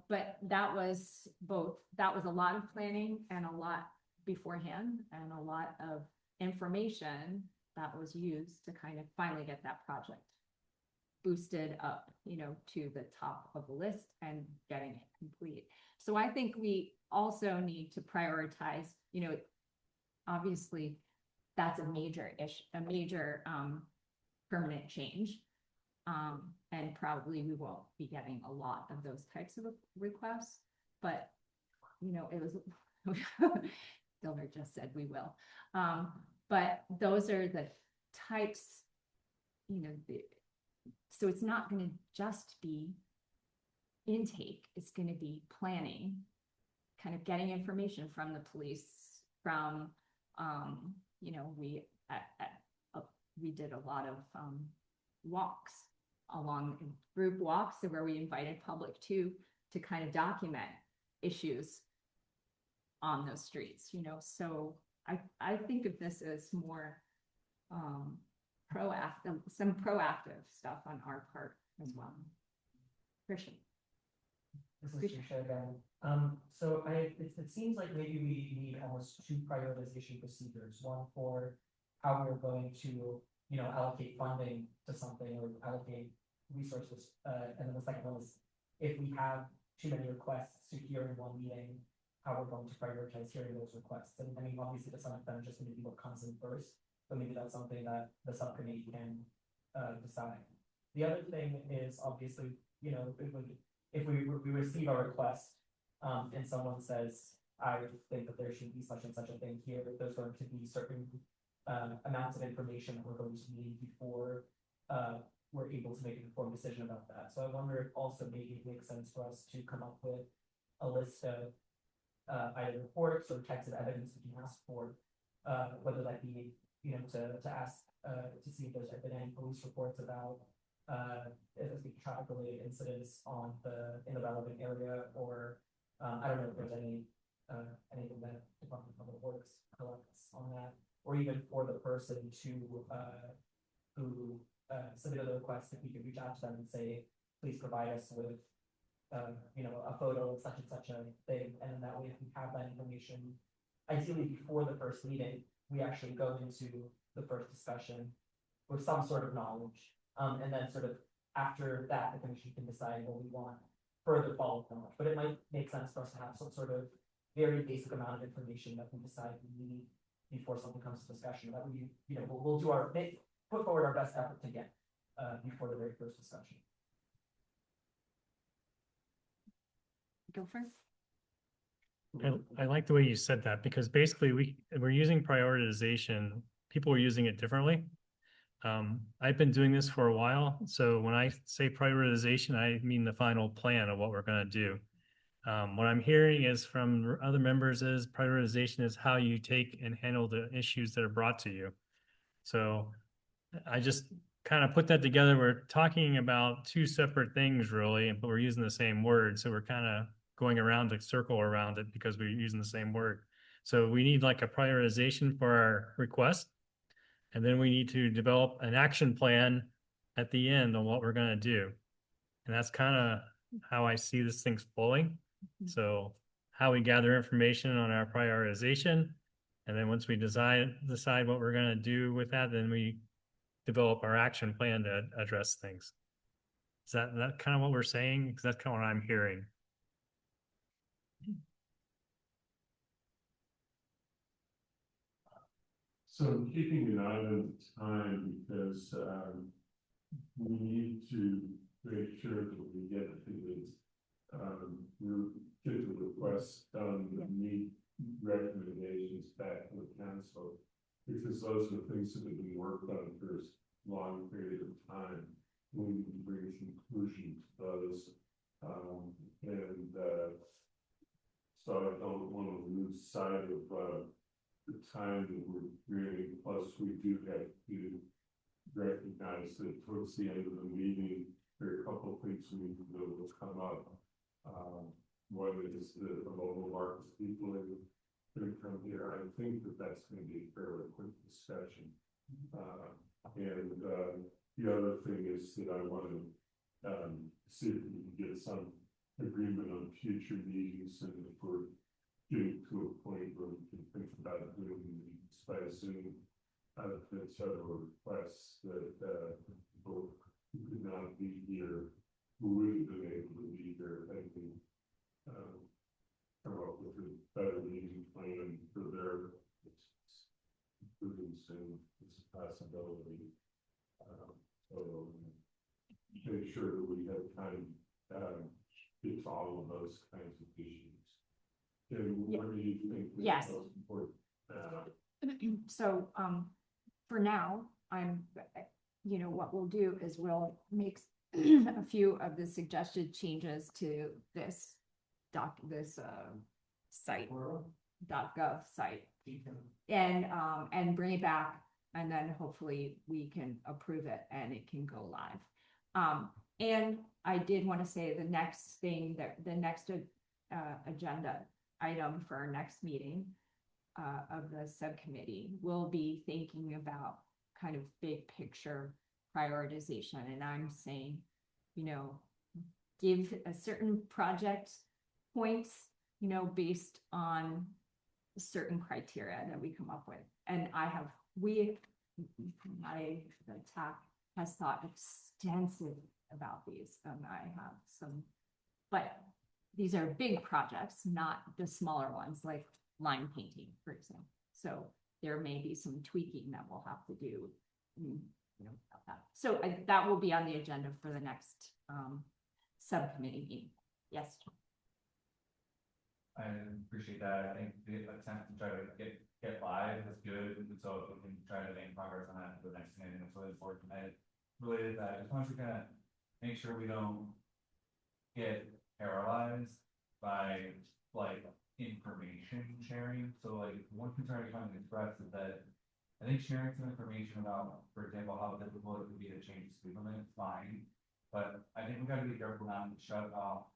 but that was a lot of planning and a lot beforehand and a lot of information that was used to kind of finally get that project boosted up, to the top of the list and getting it complete. So I think we also need to prioritize, obviously that's a major permanent change. And probably we won't be getting a lot of those types of requests, but, it was, Dilbert just said we will. But those are the types, so it's not going to just be intake is gonna be planning, kind of getting information from the police, from, you know, we did a lot of, walks along, group walks where we invited public to kind of document issues on those streets, you know, so I think of this as more, proactive, some proactive stuff on our part as well. Christian.
This is Trisha again. So it seems like maybe we need almost two prioritization procedures, one for how we're going to, you know, allocate funding to something or allocate resources. And then the second one is if we have too many requests to hear in one meeting, how we're going to prioritize hearing those requests. And I mean, obviously to some extent, just going to be what comes in first, but maybe that's something that the subcommittee can decide. The other thing is obviously, you know, if we receive a request, and someone says, I think that there should be such and such a thing here, there's going to be certain amounts of information that we're going to need before we're able to make an informed decision about that. So I wonder if also maybe it makes sense for us to come up with a list of either reports or types of evidence we can ask for, whether that be, you know, to ask to see if there's been any police reports about traffic related incidents in the relevant area, or I don't know if there's anything that Department of Public Works collects on that, or even for the person who submitted the request, if we could reach out to them and say, please provide us with you know, a photo of such and such a thing, and then that way if we have that information, ideally before the first meeting, we actually go into the first discussion with some sort of knowledge. And then sort of after that, the commission can decide what we want further follow-up knowledge. But it might make sense for us to have some sort of very basic amount of information that we decide we need before something comes to discussion. That we, you know, we'll do put forward our best effort to get before the very first discussion.
Go first.
I like the way you said that, because basically we're using prioritization. People are using it differently. I've been doing this for a while, so when I say prioritization, I mean the final plan of what we're going to do. What I'm hearing is from other members is prioritization is how you take and handle the issues that are brought to you. So I just kind of put that together. We're talking about two separate things really, but we're using the same word. So we're kind of going around the circle around it because we're using the same word. So we need like a prioritization for our request. And then we need to develop an action plan at the end on what we're going to do. And that's kind of how I see this thing's flowing. So how we gather information on our prioritization. And then once we decide what we're going to do with that, then we develop our action plan to address things. Is that kind of what we're saying? Because that's kind of what I'm hearing.
So I'm keeping an eye on the time because we need to make sure that we get the requests done that meet recommendations back to the council, because those are things that have been worked on for a long period of time. We need to bring a conclusion to those, so I don't want to lose sight of the time that we're really, plus we do have to recognize that towards the end of the meeting, there are a couple of things we need to do will come up. One is the local markets people are going to come here. I think that's going to be a fairly quick discussion. And the other thing is that I want to see if we can get some agreement on future meetings, and if we're getting to a point where we can think about doing meetings by Zoom, that several requests that people who could not be here, who wouldn't have been able to be here, I can come up with a better meeting plan for their including Zoom. It's a possibility. So make sure that we have time get to all of those kinds of issues. What do you think?
Yes.
Most important?
So, for now, you know, what we'll do is we'll make a few of the suggested changes to this site, .gov site. And bring it back, and then hopefully we can approve it and it can go live. And I did want to say the next thing the next agenda item for our next meeting of the subcommittee will be thinking about kind of big picture prioritization. And I'm saying, give a certain project points, based on certain criteria that we come up with. And the TAC has thought extensive about these, and I have some, but these are big projects, not the smaller ones like line painting, for example. So there may be some tweaking that we'll have to do, about that. So that will be on the agenda for the next subcommittee meeting. Yes.
I appreciate that. I think the attempt to try to get live is good, and so if we can try to make progress on that for the next meeting, it's really important. Related to that, I just wanted to kind of make sure we don't get paralyzed by like information sharing. So like one concern I kind of expressed is that I think sharing some information about, for example, how difficult it would be to change the speed limit is fine, but I think we got to be careful not to shut off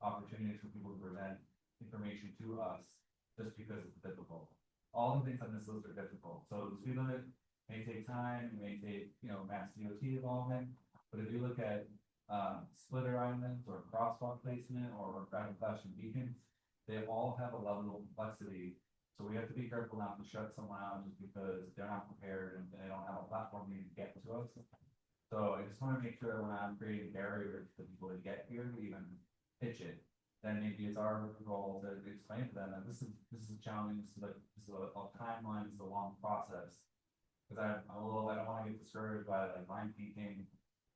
opportunities for people to present information to us just because it's difficult. All the things on this list are difficult. So the speed limit may take time, it may take, mass DOT involvement, but if you look at splitter islands or crosswalk placement or traffic flashing beacons, they all have a level of complexity. So we have to be careful not to shut someone out just because they're not prepared and they don't have a platform to get to us. So I just want to make sure that we're not creating barriers for people to get here to even pitch it. Then maybe it's our role to explain to them that this is a challenge, this is a timeline, this is a long process. Because I don't want to get discouraged by like line painting,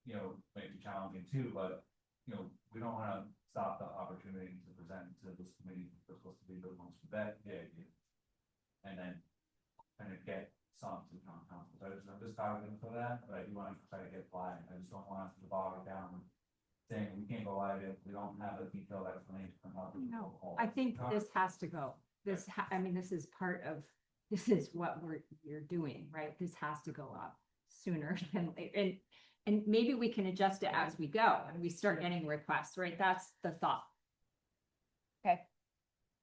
might be challenging too, but we don't want to stop the opportunity to present to this committee. We're supposed to be the ones to vet the idea, and then kind of get some to town council. So I'm just targeting for that, but I do want to try to get live. I just don't want us to bog it down saying we can't go live if we don't have a detailed explanation from how to
No,
go.
I think this has to go. This is part of, this is what you're doing, right? This has to go up sooner than later. And maybe we can adjust it as we go and we start getting requests, right? That's the thought. Okay.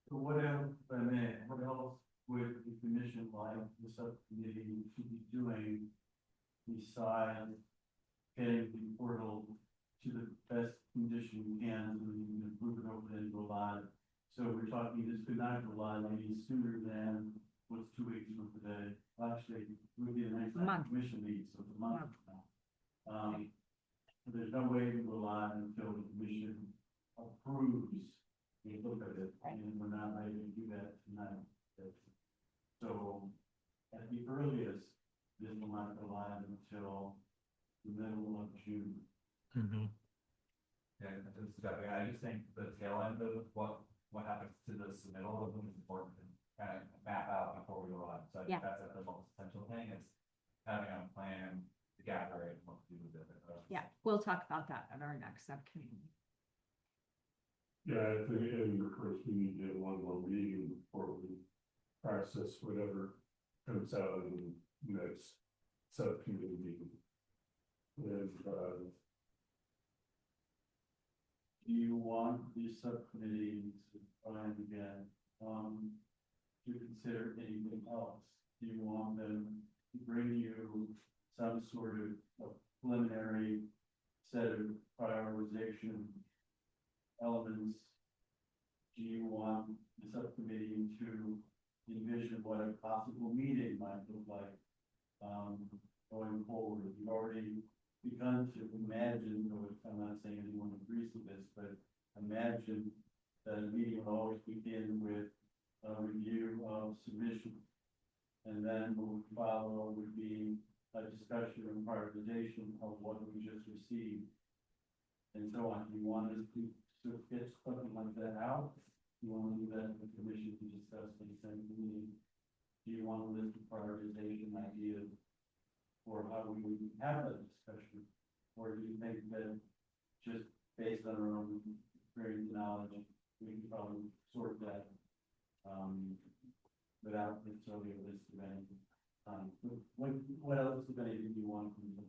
So what else would the commission like the subcommittee to be doing besides getting the portal to the best condition we can, so we can improve it over and go live? So we're talking, this could not go live any sooner than, what's 2 weeks from today? Actually, it would be the next time commission meets, so it's a month from now. There's no way to go live until the commission approves a look at it, and we're not ready to do that tonight. So at the earliest, this will not go live until the middle of June.
Yeah, I just think the tail end of what happens to the submittal of them is important to kind of map out before we go live. So I think that's the most essential thing is having a plan to gather it and what to do with it.
Yeah, we'll talk about that at our next subcommittee.
Yeah, I think, and of course, we need to have one more meeting before we process whatever comes out in the next subcommittee meeting. And,
Do you want the subcommittee to find again, to consider anything else? Do you want them to bring you some sort of preliminary set of prioritization elements? Do you want the subcommittee to envision what a possible meeting might look like, going forward? You've already begun to imagine, though I'm not saying anyone agrees with this, but imagine that a meeting will always begin with a review of submissions. And then what would follow would be a discussion and prioritization of what we just received. And so on. Do you want us to sort of get something like that out? Do you want to do that with the commission to discuss in the same meeting? Do you want to list the prioritization ideas? Or how we would have a discussion? Or do you think that just based on our own experience and knowledge, we can probably sort that. Without necessarily a list of any, what else, if anything, do you want from the?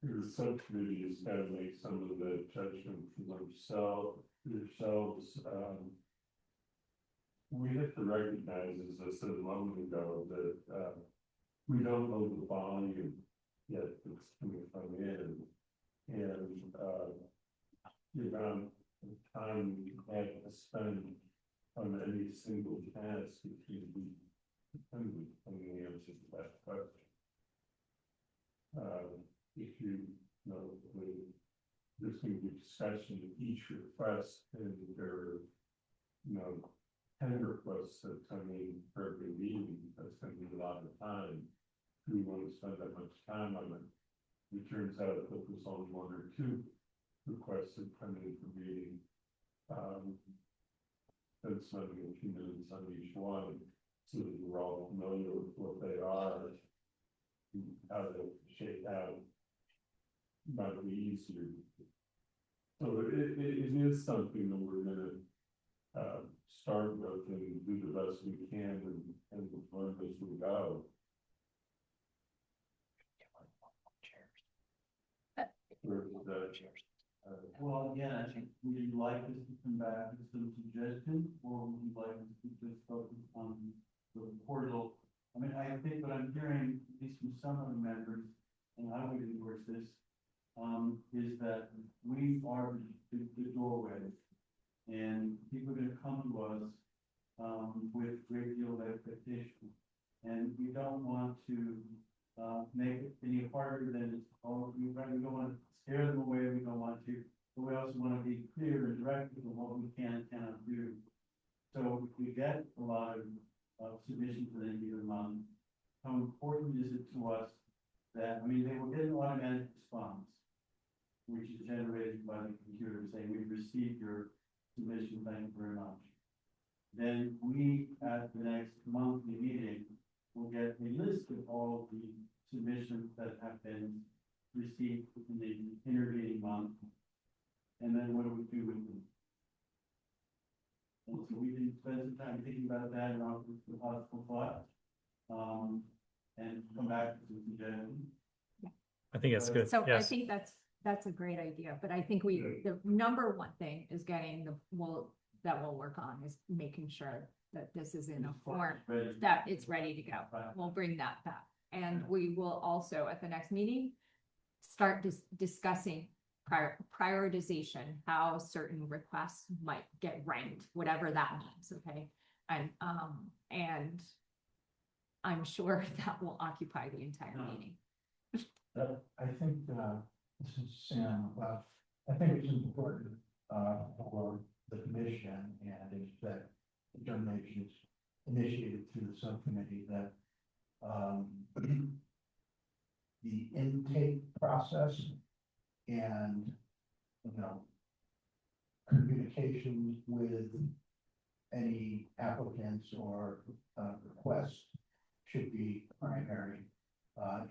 Your subcommittee is gonna make some of the judgment for yourselves. We have to recognize, as I said a moment ago, that, we don't know the volume yet that's coming from in. And, the amount of time we have to spend on any single task, if you be dependent on the answer to that question. If you know, there's going to be discussion of each request, and there are, 10 requests that come in for every meeting, that's going to be a lot of time. Do we want to spend that much time on it? It turns out that there's only 1 or 2 requests that come in for meeting. Then spending a few minutes on each one, so that we're all familiar with what they are, and how they shake out. Might be easier. So it is something that we're gonna start with and do the best we can and learn as we go.
Well, again, I think, would you like us to come back with some suggestions, or would you like us to just focus on the portal? I mean, I think what I'm hearing, at least from some of the members, and I would endorse this, is that we are the doorway, and people are gonna come to us, with a great deal of expectation. And we don't want to, make it any harder than it's, we don't want to scare them away, we don't want to, but we also want to be clear and direct with what we can and cannot do. So we get a lot of submissions at the end of the month. How important is it to us that, I mean, they will get an automatic response, which is generated by the computer saying, we've received your submission, thank you very much. Then we, at the next monthly meeting, will get a list of all the submissions that have been received in the intervening month. And then what do we do with them? And so we can spend some time thinking about that and offer the possible thoughts. And come back to the suggestions.
I think that's good.
So I
Yes.
think that's a great idea, but I think the number one thing is getting that we'll work on is making sure that this is in a form
Ready.
that it's ready to go.
Right.
We'll bring that back. And we will also, at the next meeting, start discussing prioritization, how certain requests might get ranked, whatever that means, okay? And I'm sure that will occupy the entire meeting.
I think, this is Sam, I think it's important, for the commission, and if that determination is initiated through the subcommittee, that, the intake process and, communications with any applicants or, requests should be primary.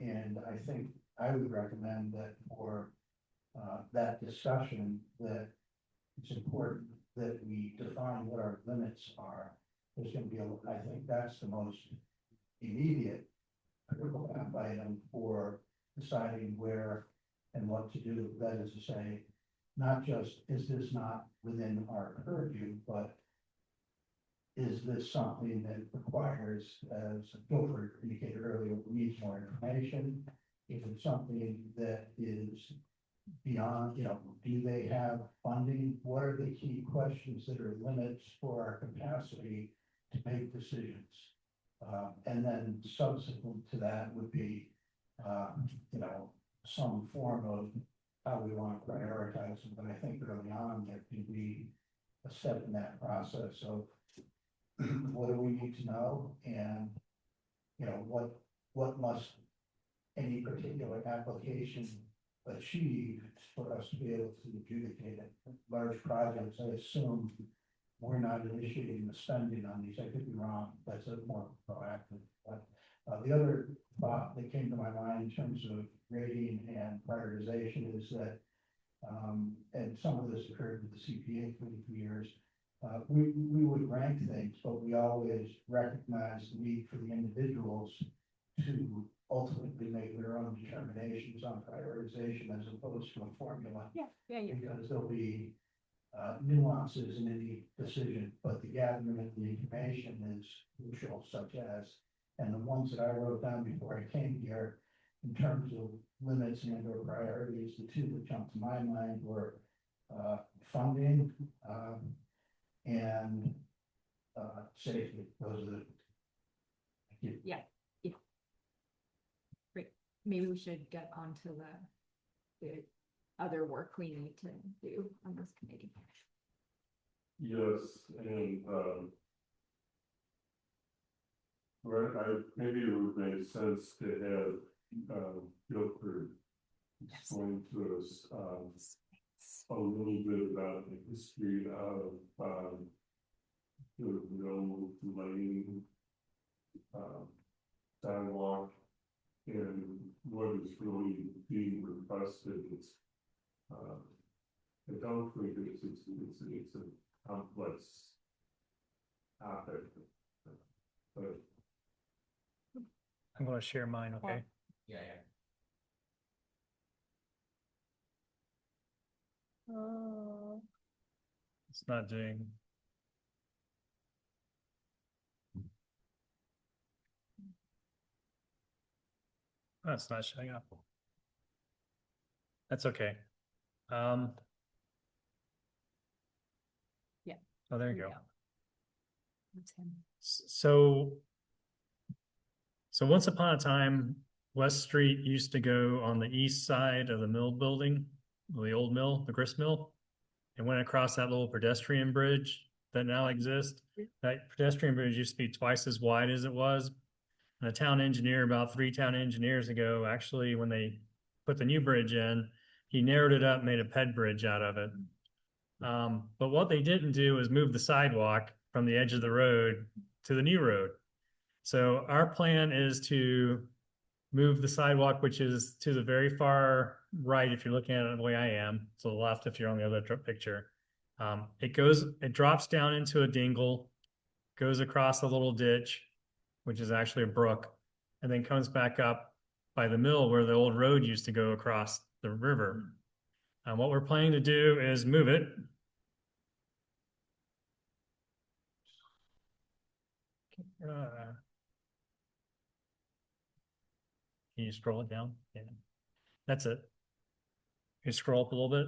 And I think I would recommend that for, that discussion, that it's important that we define what our limits are. There's gonna be I think that's the most immediate critical item for deciding where and what to do. That is to say, not just, is this not within our purview, but is this something that requires, as Guilford indicated earlier, needs more information? Is it something that is beyond, do they have funding? What are the key questions that are limits for our capacity to make decisions? And then subsequent to that would be, some form of how we want to prioritize them. But I think early on, there can be a step in that process of what do we need to know, and what must any particular application achieve for us to be able to adjudicate it. Large projects, I assume we're not initiating the spending on these. I could be wrong. That's a more proactive. But the other thought that came to my mind in terms of rating and prioritization is that, and some of this occurred with the CPA for years, we would rank things, but we always recognize the need for the individuals to ultimately make their own determinations on prioritization as opposed to a formula.
Yeah.
Because there'll be nuances in any decision, but the gathering of the information is crucial, such as, and the ones that I wrote down before I came here, in terms of limits and or priorities, the two that jumped to my mind were funding and safety. Those are the.
Great. Maybe we should get onto the other work we need to do on this committee.
Yes, and, right, maybe it would make sense to have, Guilford explain to us, a little bit about the history of, the mill lane, sidewalk, and what is really being requested. It's, I don't think it's a complex topic, but
I'm gonna share mine, okay?
Yeah,
It's not doing. Oh, it's not showing up. That's okay.
Yeah.
Oh, there you
Here
go.
we That's him.
So once upon a time, West Street used to go on the east side of the mill building, the old mill, the grist mill. And went across that little pedestrian bridge that now exists. That pedestrian bridge used to be twice as wide as it was. And a town engineer, about 3 town engineers ago, actually, when they put the new bridge in, he narrowed it up, made a ped bridge out of it. But what they didn't do is move the sidewalk from the edge of the road to the new road. So our plan is to move the sidewalk, which is to the very far right, if you're looking at it the way I am, to the left if you're on the other picture. It drops down into a dingle, goes across a little ditch, which is actually a brook, and then comes back up by the mill where the old road used to go across the river. And what we're planning to do is move it. Can you scroll it down? Yeah, that's it. You scroll up a little bit.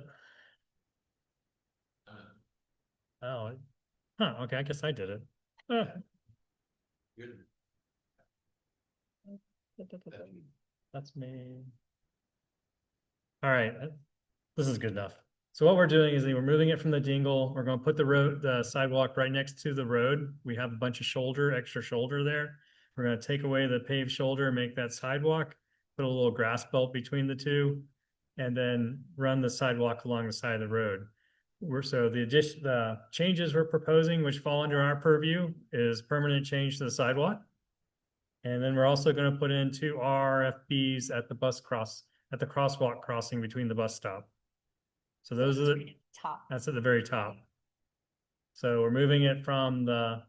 Oh, huh, okay, I guess I did it.
good.
That's me. All right, this is good enough. So what we're doing is we're moving it from the dingle. We're gonna put the sidewalk right next to the road. We have a bunch of extra shoulder there. We're gonna take away the paved shoulder and make that sidewalk, put a little grass belt between the two, and then run the sidewalk along the side of the road. The changes we're proposing, which fall under our purview, is permanent change to the sidewalk. And then we're also going to put in 2 RFBs at the crosswalk crossing between the bus stop. So those are that's at the very top. So we're moving it from the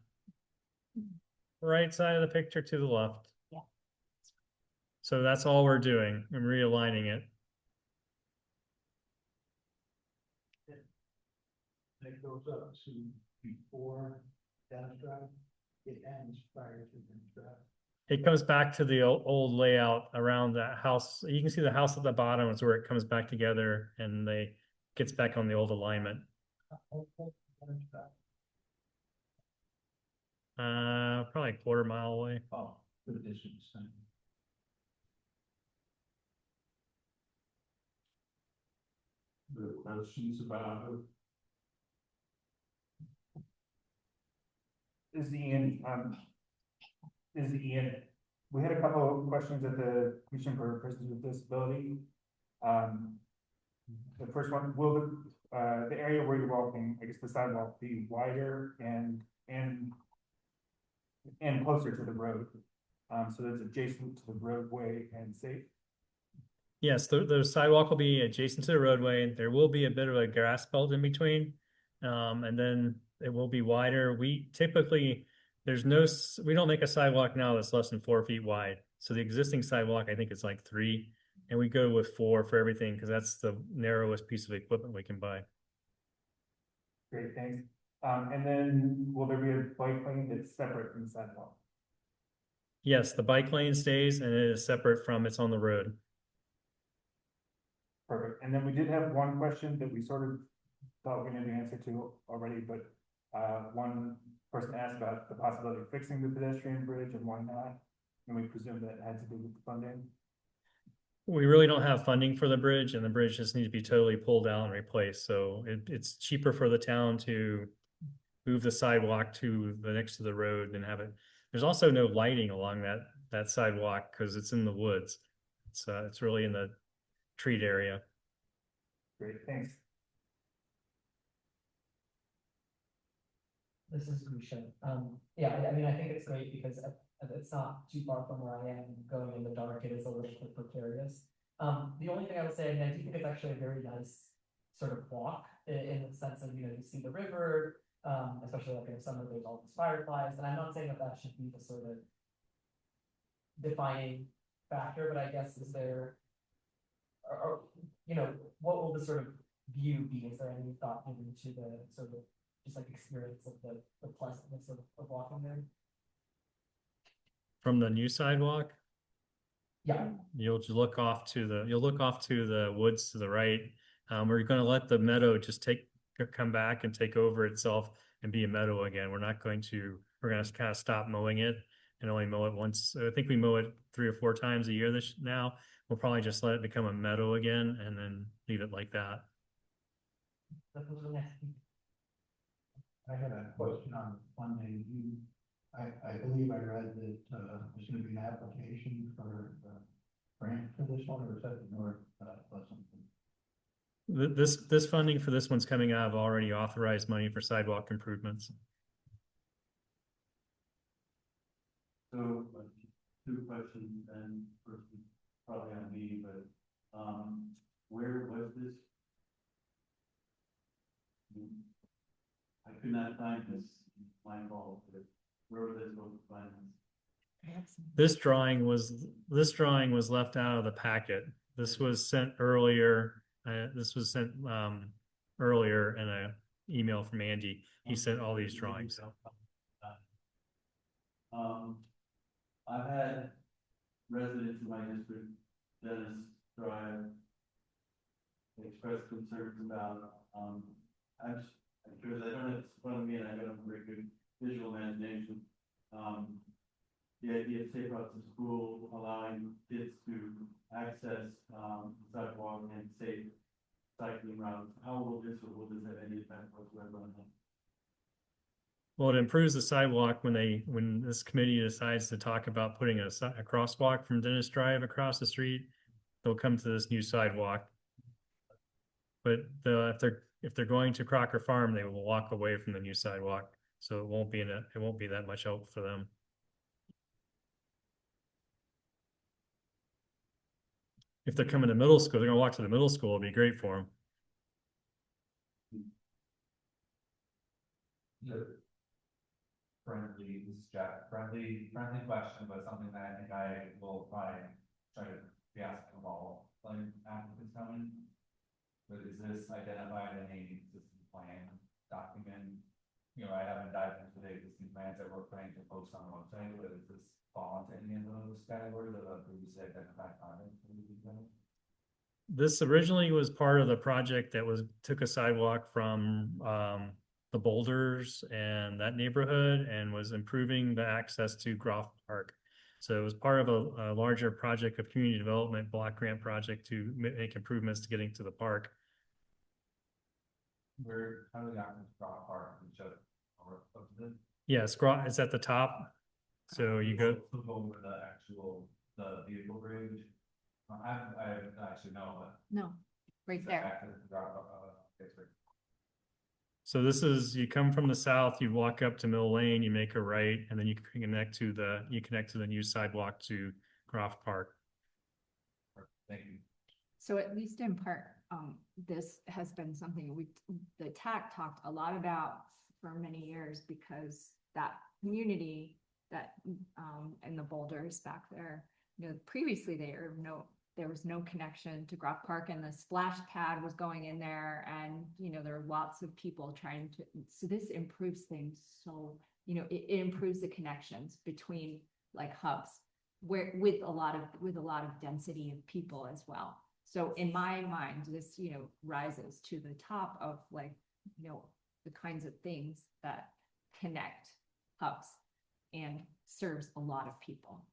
right side of the picture to the left.
Yeah.
So that's all we're doing. I'm realigning it.
It goes up to before Dennis Drive, it ends prior to Dennis Drive.
It comes back to the old layout around that house. You can see the house at the bottom is where it comes back together and gets back on the old alignment. Probably a quarter mile away.
Oh, the distance.
the questions about it.
We had a couple of questions at the Commission for Persons with Disability. The first one, will the area where you're walking, I guess the sidewalk, be wider and closer to the road? So that's adjacent to the roadway and safe.
Yes, the sidewalk will be adjacent to the roadway. There will be a bit of a grass belt in between. And then it will be wider. We typically, we don't make a sidewalk now that's less than 4 feet wide. So the existing sidewalk, I think is like 3, and we go with 4 for everything because that's the narrowest piece of equipment we can buy.
Great, thanks. And then will there be a bike lane that's separate from the sidewalk?
Yes, the bike lane stays and it is separate from it's on the road.
Perfect. And then we did have one question that we sort of thought we knew the answer to already, but one person asked about the possibility of fixing the pedestrian bridge and why not. And we presume that had to do with the funding.
We really don't have funding for the bridge, and the bridge just needs to be totally pulled out and replaced. So it's cheaper for the town to move the sidewalk to the next to the road than have it. There's also no lighting along that sidewalk because it's in the woods. It's really in the treat area.
Great, thanks.
This is Grisha. Yeah, I mean, I think it's great because it's not too far from where I am going in the dark. It is a little bit precarious. The only thing I would say, and I do think it's actually a very nice sort of walk in the sense of, you know, you see the river, especially like in summer, there's all these fireflies. And I'm not saying that that should be the sort of defining factor, but I guess is there, or you know, what will the sort of view be? Is there any thought given to the sort of just like experience of the pleasantness of walking there?
From the new sidewalk,
Yeah,
you'll look off to the woods to the right. We're going to let the meadow just come back and take over itself and be a meadow again. We're going to kind of stop mowing it and only mow it once. I think we mow it 3 or 4 times a year now. We'll probably just let it become a meadow again and then leave it like that.
that was the next.
I had a question on funding. I believe I read that, there's gonna be an application for, grant for this one, or is that the North, Pleasant?
This funding for this one's coming out of already authorized money for sidewalk improvements.
So, 2 questions, and first is probably on me, but, where was this? I could not find this, my fault, but where was this supposed to find this?
This drawing was left out of the packet. This was sent earlier. This was sent earlier in an email from Andy. He sent all these drawings.
I've had residents in my district, Dennis Drive, express concerns about, because I don't have it in front of me and I don't have a very good visual imagination. The idea of safe routes to school, allowing kids to access, sidewalk and safe cycling routes. How will this have any effect whatsoever on that?
Well, it improves the sidewalk when this committee decides to talk about putting a crosswalk from Dennis Drive across the street. They'll come to this new sidewalk. But if they're going to Crocker Farm, they will walk away from the new sidewalk. So it won't be that much help for them. If they're coming to middle school, they're gonna walk to the middle school. It'd be great for them.
Friendly, this is Jack, friendly question, but something that I think I will try to be asking of all applicants coming. But is this identified in any existing plan document? You know, I haven't dived into the existing plans that we're planning to post on the website, but is this fall into any of those categories of previously identified comments?
This originally was part of the project that took a sidewalk from the Boulders and that neighborhood and was improving the access to Groff Park. So it was part of a larger project of community development block grant project to make improvements to getting to the park.
How do we got into Groff Park?
Yes, it's at the top. So you go
over the vehicle bridge. I actually know, but.
No, right there.
So this is, you come from the south, you walk up to Mill Lane, you make a right, and then you connect to the new sidewalk to Croft Park.
Thank you.
So at least in part, this has been something the TAC talked a lot about for many years, because that community that, and the boulders back there, previously there was no connection to Groff Park, and the splash pad was going in there, and, there are lots of people trying to, so this improves things. So, it improves the connections between like hubs with a lot of density of people as well. So in my mind, this, rises to the top of like, the kinds of things that connect hubs and serves a lot of people.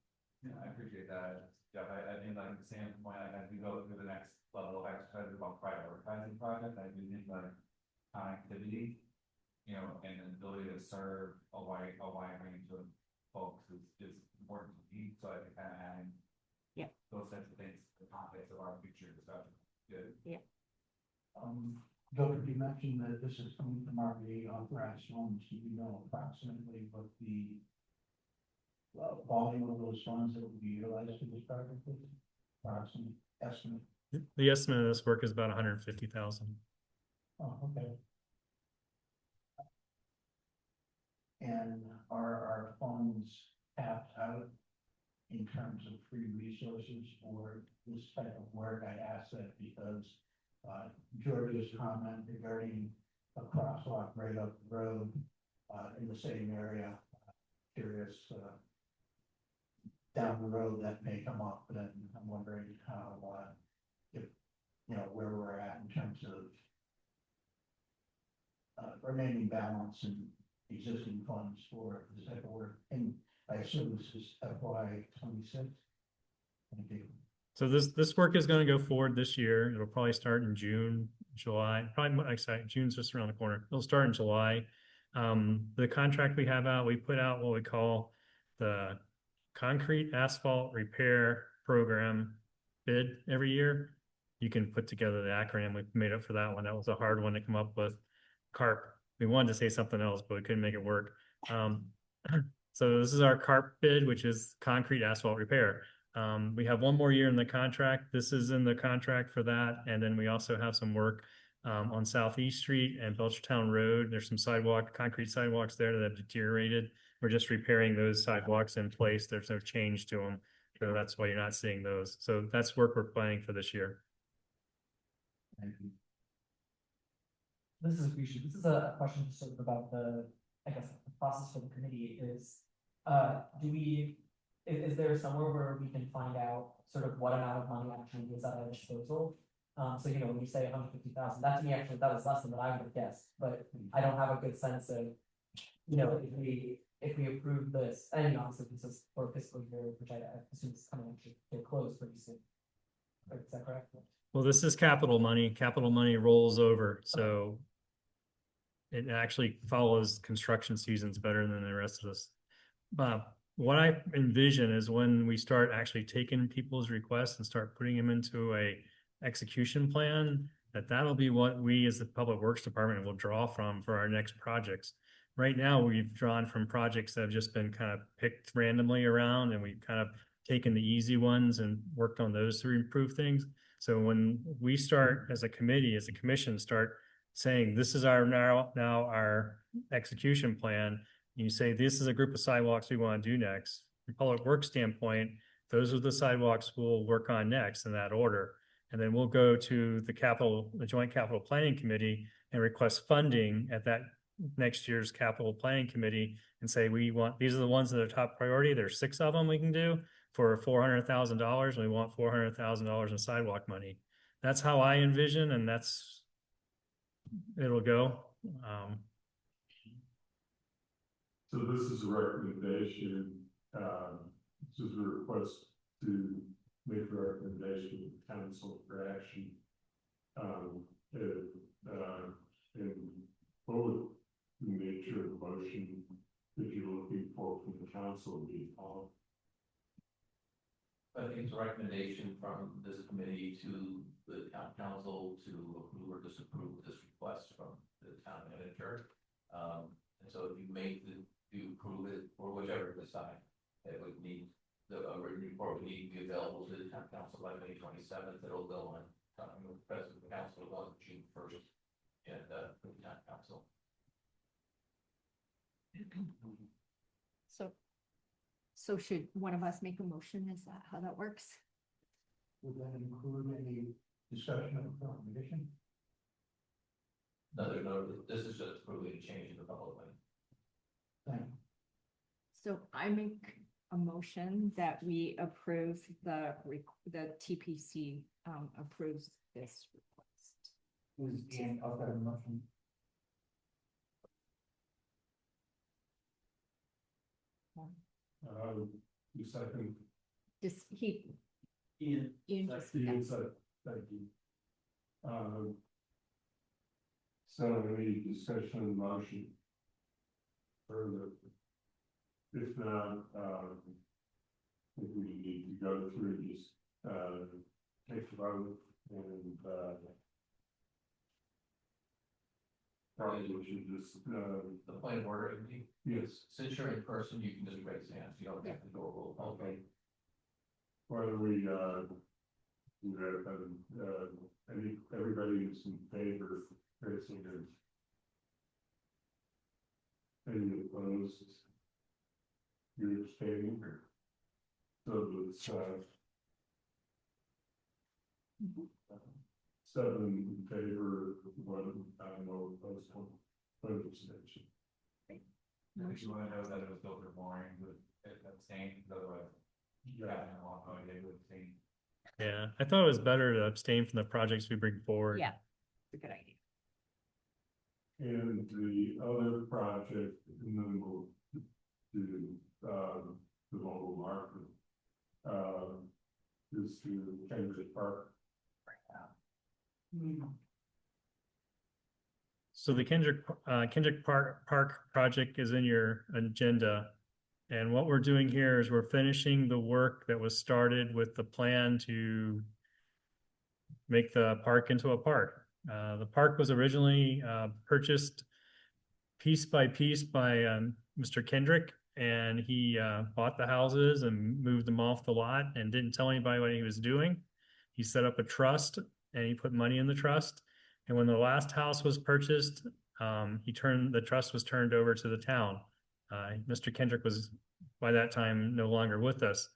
Yeah, I appreciate that. Yeah, I think like the same point, like as we go through the next level of exercise about prioritizing projects, I do think like connectivity, and the ability to serve a wide range of folks is important to me. So I think kind of adding those types of things to the context of our future discussion. Good.
Yeah.
Joe, you mentioned that this is coming from our authorized funds. Do you know approximately what the volume of those funds that would be utilized for this project is? Approximate estimate?
The estimate of this work is about 150,000.
Oh, okay. And are our funds tapped out in terms of free resources for this type of work? I ask that because George's comment regarding a crosswalk right up the road in the same area, curious down the road that may come up, and I'm wondering how if where we're at in terms of remaining balance and existing funds for this type of work. And I assume this is FY 26. Thank you.
So this work is going to go forward this year. It'll probably start in June, July, probably like I say, June's just around the corner. It'll start in July. The contract we have out, we put out what we call the concrete asphalt repair program bid every year. You can put together the acronym we made up for that one. That was a hard one to come up with. CARP. We wanted to say something else, but we couldn't make it work. So this is our CARP bid, which is concrete asphalt repair. We have one more year in the contract. This is in the contract for that. And then we also have some work on Southeast Street and Belchertown Road. There's some concrete sidewalks there that have deteriorated. We're just repairing those sidewalks in place. There's no change to them. So that's why you're not seeing those. So that's work we're planning for this year.
Thank you.
This is a question sort of about the process for the committee is, is there somewhere where we can find out sort of what amount of money actually is at our disposal? So, when you say 150,000, that to me, actually, that was less than what I would have guessed, but I don't have a good sense of, if we approve this, and obviously this is for fiscal year, which I assume is coming to close pretty soon. Is that correct?
Well, this is capital money. Capital money rolls over. So it actually follows construction seasons better than the rest of us. What I envision is when we start actually taking people's requests and start putting them into a execution plan, that'll be what we as the Public Works Department will draw from for our next projects. Right now, we've drawn from projects that have just been kind of picked randomly around, and we've kind of taken the easy ones and worked on those to improve things. So when we start as a committee, as a commission, start saying, this is our now our execution plan, you say, this is a group of sidewalks we want to do next. From Public Works standpoint, those are the sidewalks we'll work on next in that order. And then we'll go to the Joint Capital Planning Committee and request funding at that next year's Capital Planning Committee and say, these are the ones that are top priority. There's 6 of them we can do for $400,000, and we want $400,000 in sidewalk money. That's how I envision, and it'll go.
So this is a recommendation, this is a request to make a recommendation to the council for action. And what would the nature of the motion that you're looking for from the council be, Paul?
I think it's a recommendation from this committee to the town council to approve or disapprove this request from the town manager. And so if you you approve it, or whichever you decide, it would need, a written report would need to be available to the town council by May 27th. It'll go on, with the president of the council on June 1st, and, the town council.
So should one of us make a motion? Is that how that works?
Would that include any discussion of the condition?
No, this is just approving a change in the public land.
Thank you.
So I make a motion that we approve the TPC approves this request.
Is Ian, I've got a motion.
The second,
Just
Ian,
Ian just-
Ian said, thank you. So any discussion on the motion? Further? If not, I think we need to go through this, take the vote and, probably we should just,
The point of order,
yes,
since you're in person, you can just raise hands, you don't have to go roll call.
okay. Whether we, everybody is in favor, raising their. Any opposed? You're abstaining. So it's, 7 in favor, 1, no opposed, 1 abstention.
If you wanna know that it was built for boring, with abstain, otherwise. Yeah, I want to go with abstain.
Yeah, I thought it was better to abstain from the projects we bring forward.
Yeah, it's a good idea.
And the other project, and then we'll do, the mobile market, is to Kendrick Park.
So the Kendrick Park project is in your agenda. And what we're doing here is we're finishing the work that was started with the plan to make the park into a park. The park was originally purchased piece by piece by Mr. Kendrick, and he bought the houses and moved them off the lot and didn't tell anybody what he was doing. He set up a trust and he put money in the trust. And when the last house was purchased, the trust was turned over to the town. Mr. Kendrick was by that time no longer with us,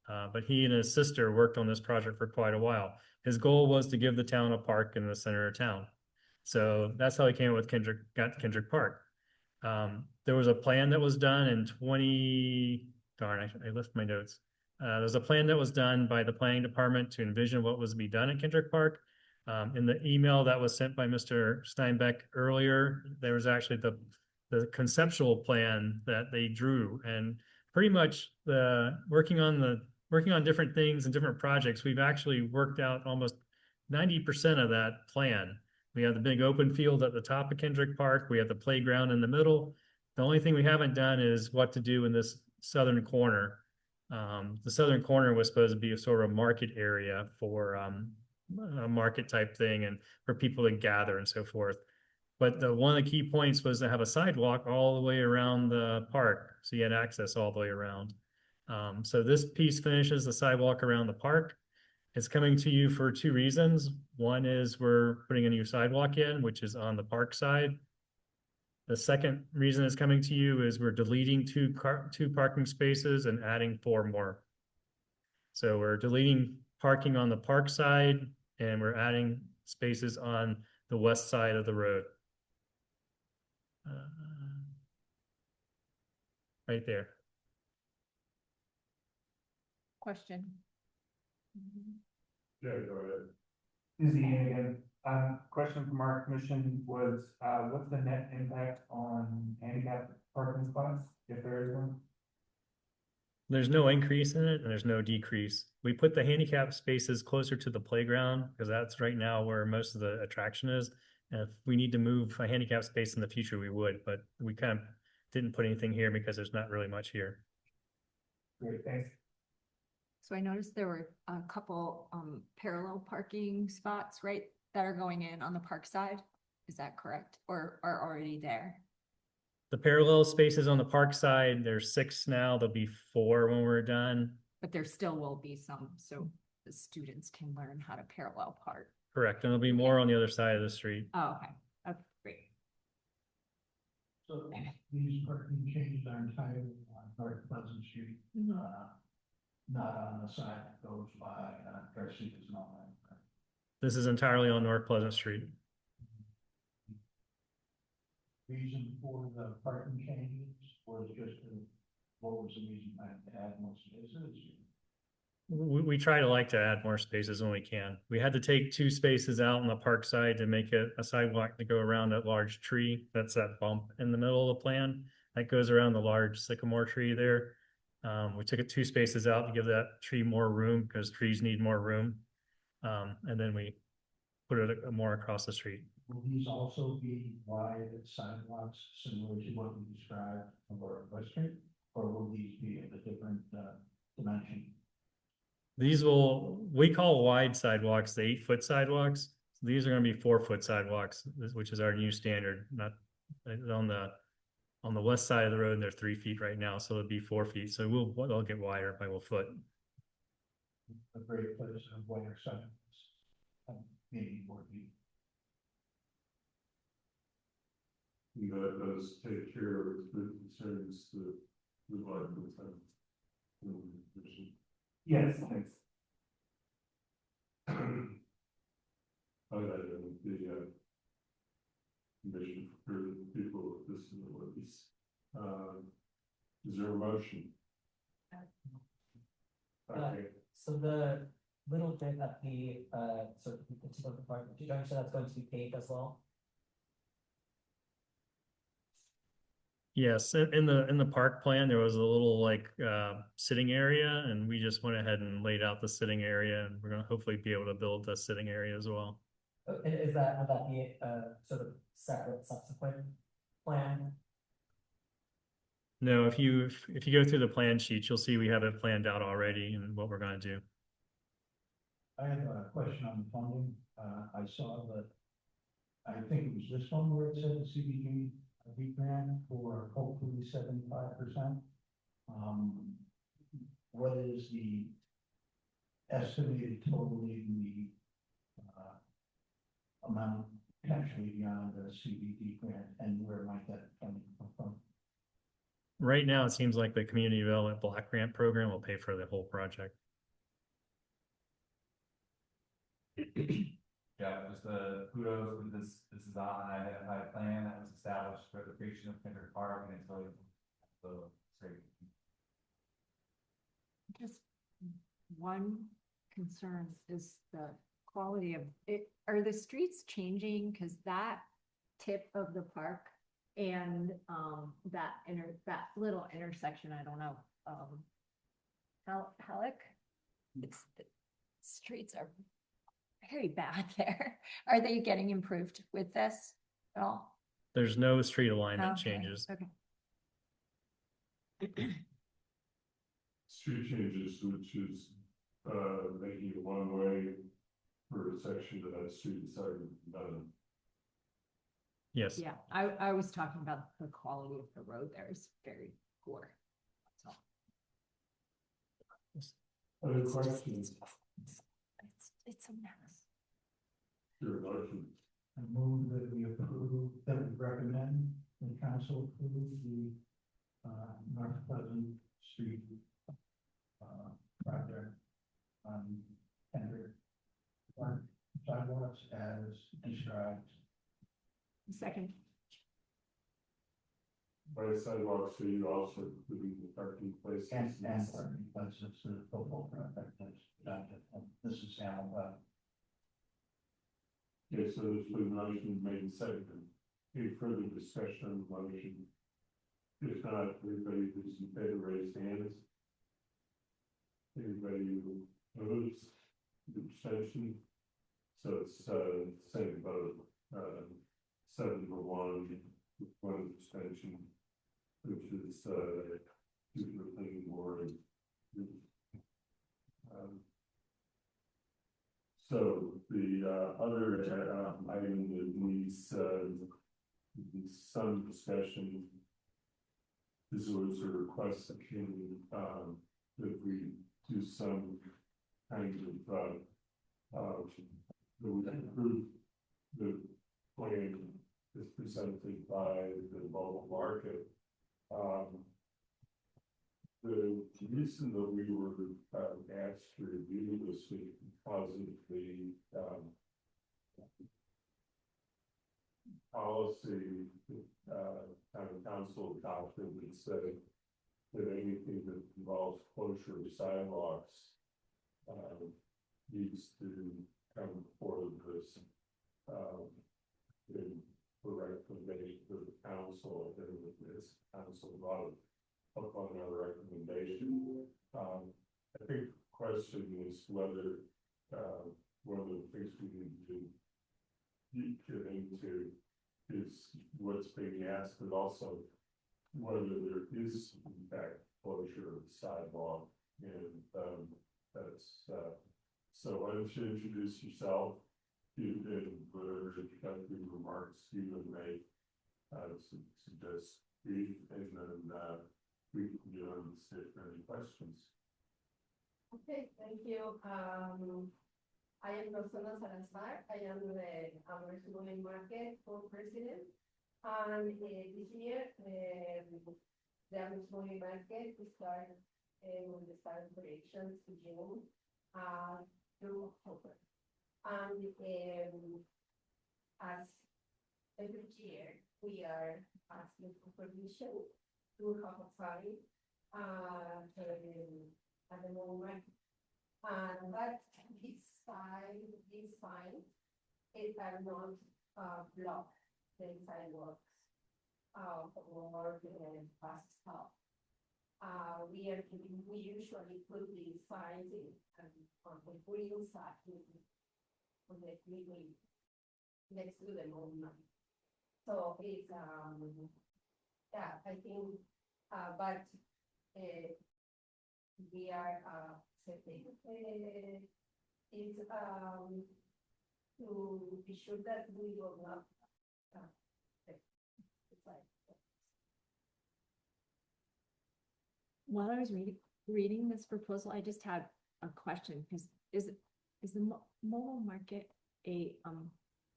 but he and his sister worked on this project for quite a while. His goal was to give the town a park in the center of town. So that's how he came up with Kendrick Park. There was a plan that was done in I left my notes. There was a plan that was done by the planning department to envision what was to be done at Kendrick Park. In the email that was sent by Mr. Steinbeck earlier, there was actually the conceptual plan that they drew, and pretty much working on different things and different projects, we've actually worked out almost 90% of that plan. We have the big open field at the top of Kendrick Park. We have the playground in the middle. The only thing we haven't done is what to do in this southern corner. The southern corner was supposed to be a sort of market area for a market type thing and for people to gather and so forth. But one of the key points was to have a sidewalk all the way around the park, so you had access all the way around. So this piece finishes the sidewalk around the park. It's coming to you for 2 reasons. One is we're putting a new sidewalk in, which is on the park side. The second reason it's coming to you is we're deleting two parking spaces and adding 4 more. So we're deleting parking on the park side and we're adding spaces on the west side of the road. Right there.
Question.
Yeah, go ahead.
This is Ian again. Question from our commission was, what's the net impact on handicap parking spots, if there is one?
There's no increase in it and there's no decrease. We put the handicap spaces closer to the playground because that's right now where most of the attraction is. And if we need to move a handicap space in the future, we would, but we kind of didn't put anything here because there's not really much here.
Great, thanks.
So I noticed there were a couple parallel parking spots, right, that are going in on the park side. Is that correct? Or are already there?
The parallel spaces on the park side, there's 6 now, there'll be 4 when we're done.
But there still will be some, so the students can learn how to parallel park.
Correct, and there'll be more on the other side of the street.
Oh, okay. Okay, great.
So these parking changes are entirely on North Pleasant Street, not on the side that goes by, Garcia's and all that.
This is entirely on North Pleasant Street.
Reason for the parking changes was just, what was the reason to add more spaces?
We try to like to add more spaces when we can. We had to take 2 spaces out on the park side to make it a sidewalk to go around that large tree. That's that bump in the middle of the plan that goes around the large sycamore tree there. We took 2 spaces out to give that tree more room because trees need more room. And then we put it more across the street.
Will these also be wide sidewalks similar to what we described for West Street? Or will these be at a different dimension?
These we call wide sidewalks, the 8-foot sidewalks. These are gonna be 4-foot sidewalks, which is our new standard, not on the west side of the road, they're 3 feet right now, so it'll be 4 feet. So they'll get wider by a foot.
A great place of wider sidewalks, maybe 4 feet.
That does take care of the concerns that we like with them.
Yes, thanks.
I had the commission for people with disabilities. Is there a motion? Okay,
So the little bit at the, so the particular department, do you understand that's going to be paved as well?
Yes, in the park plan, there was a little like sitting area, and we just went ahead and laid out the sitting area, and we're gonna hopefully be able to build the sitting area as well.
And would that be a sort of separate subsequent plan?
No, if you go through the plan sheet, you'll see we have it planned out already and what we're gonna do.
I have a question on the funding. I saw that, I think it was this one where it said the CDG grant for hopefully 75%. What is the estimated total in the amount potentially beyond the CDG grant, and where might that funding come from?
Right now, it seems like the Community Development Block Grant Program will pay for the whole project.
Yeah, it was the kudos with this is on an identified plan that was established for the creation of Kindred Park, and it's really, so great.
Just one concern is the quality of it. Are the streets changing? Cause that tip of the park and that little intersection, I don't know, Halleck, the streets are very bad there. Are they getting improved with this at all?
There's no street alignment
Okay,
changes.
Okay.
street changes, which is making it one way for a section of that street is already done.
Yes.
Yeah, I was talking about the quality of the road there is very poor. That's all.
Other questions?
It's a mess.
Your motion.
I move that we approve, that we recommend the council approve the North Pleasant Street project on Kendrick Park sidewalks as described.
Second,
By sidewalks, so you also including the parking places.
And parking places, the football project this is now,
Okay, so there's been a motion made and seconded. Any further discussion on the motion? If not, everybody who's in favor, raise hands. Anybody who opposed, abstention? So it's same vote, 7-1, with 1 abstention, which is due to the planning board. So the other item that needs some discussion. This was a request that came, that we do some kind of that we approve the plan is presented by the mobile market. The reason that we were asked to review this was because of the policy town council adopted that said that anything that involves closure of sidewalks needs to come before this for recommendation to the council, and this council brought up on our recommendation. I think the question is whether one of the things we need to get into is what's being asked, but also whether there is in fact closure of the sidewalk, and that's so why don't you introduce yourself, you did whatever introductory remarks you would make, suggest brief, and then we can get on to sit for any questions.
Okay, thank you. I am Rosana Salazar. I am the Amores Women Market co-president. And this year, the Amores Women Market will start with the start operations in June through October. And as every year, we are asking for permission to have a sign at the moment. But this sign is are not block the sidewalks or the bus stop. We usually put these signs on the green side on the green next to the monument. So it's yeah, I think but we are setting is to be sure that we will not it's like
While I was reading this proposal, I just had a question, because is the mobile market a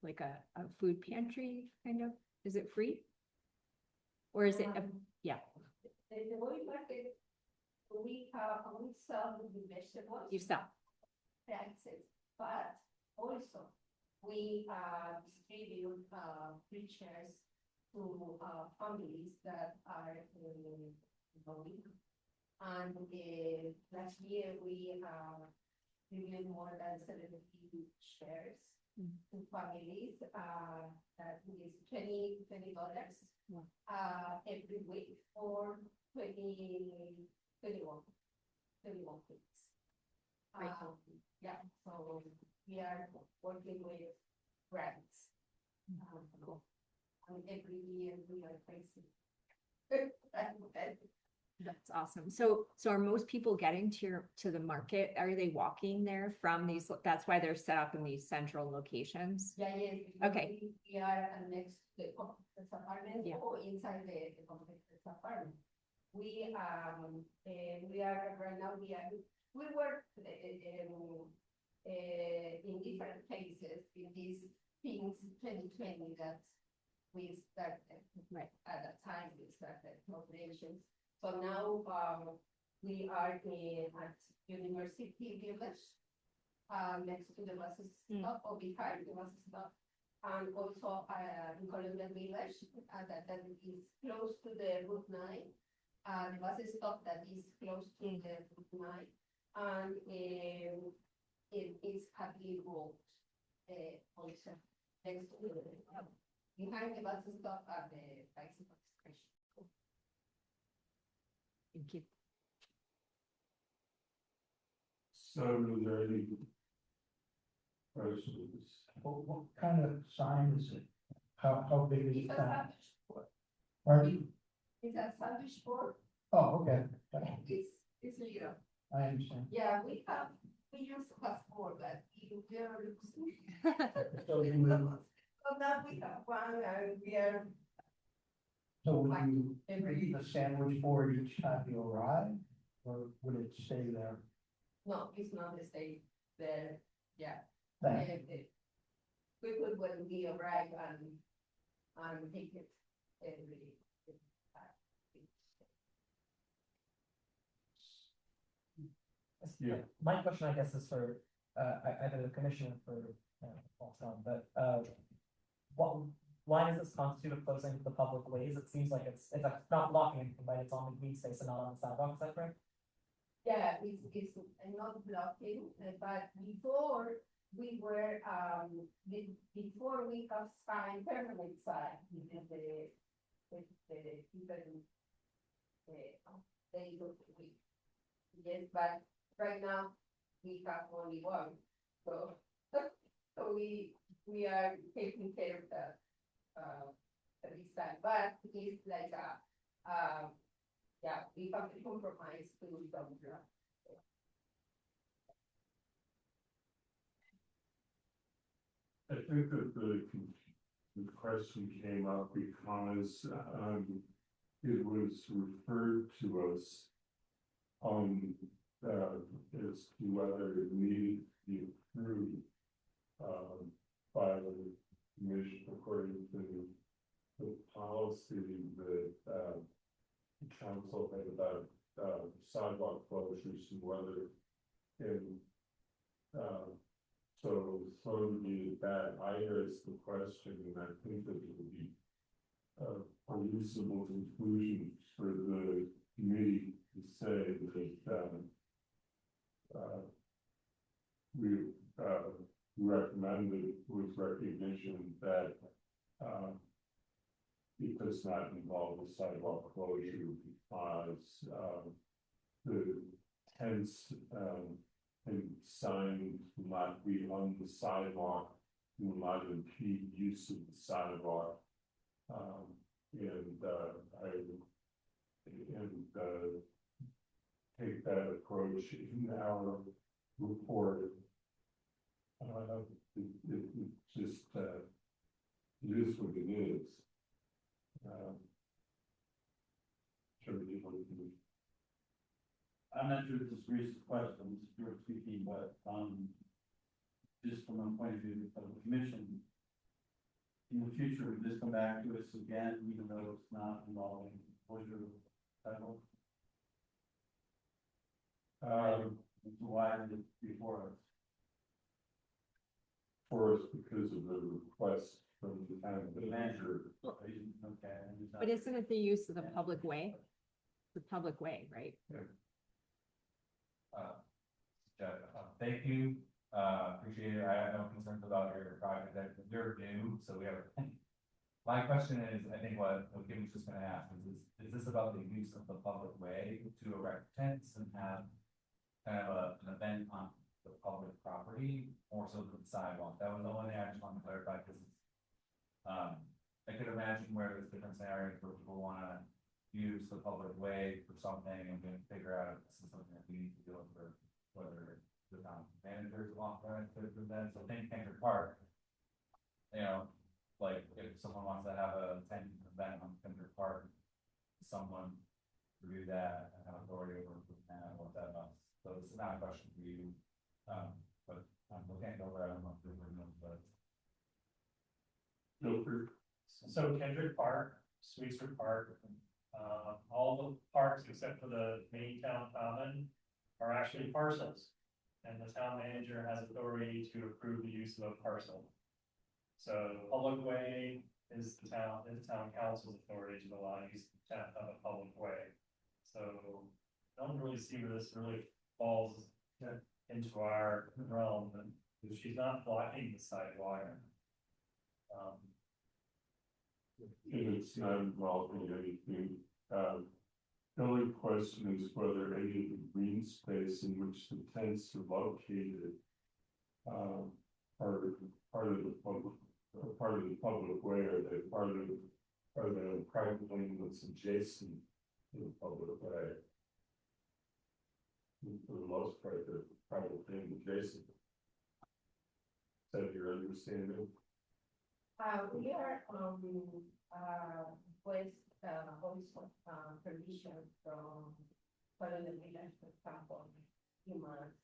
like a food pantry kind of? Is it free? Or is it yeah,
the mobile market, we sell the vegetables.
you sell?
Taxes, but also we distribute free shares to families that are in low-income. And last year we given more than 70 shares to families that is $20 every week for 21 weeks.
Right.
Yeah, so we are working with grants.
Cool.
And every year we are facing.
That's awesome. So are most people getting to the market? Are they walking there from these? That's why they're set up in these central locations.
Yeah, yes.
Okay.
We are next to the complex apartment,
Yeah.
or inside the complex apartment. We are right now, we work in different places in these things 2020 that we started.
Right.
At that time we started operations. So now we are at University Village, next to the bus stop or behind the bus stop, and also in Columbia Village that is close to the Route 9. The bus stop that is close to the Route 9, and it is Hadley Road also next to the behind the bus stop at the bicycle station.
Thank you.
So are there any questions?
What kind of sign is it? How big is
It's
it?
a sandwich board.
Pardon?
It's a sandwich board.
Oh, okay.
It's little.
I understand.
Yeah, we use a 4, but if
So you will,
So now we have one, we are,
so will you leave a sandwich board each time you arrive? Or would it stay there?
no, it's not the same there, yeah.
Thank you.
And we could, when we arrive and take it every.
Yeah.
My question, I guess, is for, either the commissioner for, also, but, why does this constitute a closing to the public ways? It seems like it's like not blocking anything, right? It's on the green space and not on the sidewalk, is that correct?
Yeah, it's not blocking, but before we were, before we have signed permanent sign, with even, they look, yes, but right now, we have only one, so, so we are taking care of that, this time, but it's like yeah, we have to compromise to some.
I think that the question came up because, it was referred to us as to whether it needed to be approved, by the commission according to the policy that, the council had about, sidewalk closures and whether in, so maybe that I raised the question, and I think that it would be a reasonable conclusion for the committee to say that, we recommended with recognition that, it does not involve a sidewalk closure because, the tents, and signs will not be on the sidewalk, will not impede use of the sidewalk. Take that approach in our report. It just, it is what it is.
I'm not sure if this agrees with the question, this is George speaking, but, just from a point of view of the commission. In the future, would this come back to us again, even though it's not involving closure of sidewalk? Why is it before us?
For us, because of the request from the town manager.
Okay. I'm just not-
But isn't it the use of the public way? The public way, right?
Thank you, appreciate it, I have no concerns about your project, that you're new, so we have. My question is, I think what Kim was just gonna ask is this about the use of the public way to erect tents and have kind of an event on the public property, more so than the sidewalk? That was the only thing I just wanted to clarify, because I could imagine where there's different scenarios where people wanna use the public way for something and then figure out if this is something that we need to do for whether the town managers want to that. So think Cantor Park. You know, like if someone wants to have a tent event on Cantor Park, someone review that and have authority over that, what that about. So it's not a question for you. But I'm looking over, I don't know if there's room, but.
So Kendrick Park, Sweetser Park, all the parks except for the main town common are actually parcels. And the town manager has authority to approve the use of a parcel. So public way is the town council's authority to allow use of a public way. So I don't really see where this really falls into our realm, and she's not blocking the sidewalk.
And it's not involving anything, the only question is whether any of the green space in which the tents are located, are part of the public way, or they are they a private lane that's adjacent to the public way? For the most part, they're private lane adjacent. understanding?
We are, with, also, permission from, for the village, for example, humans,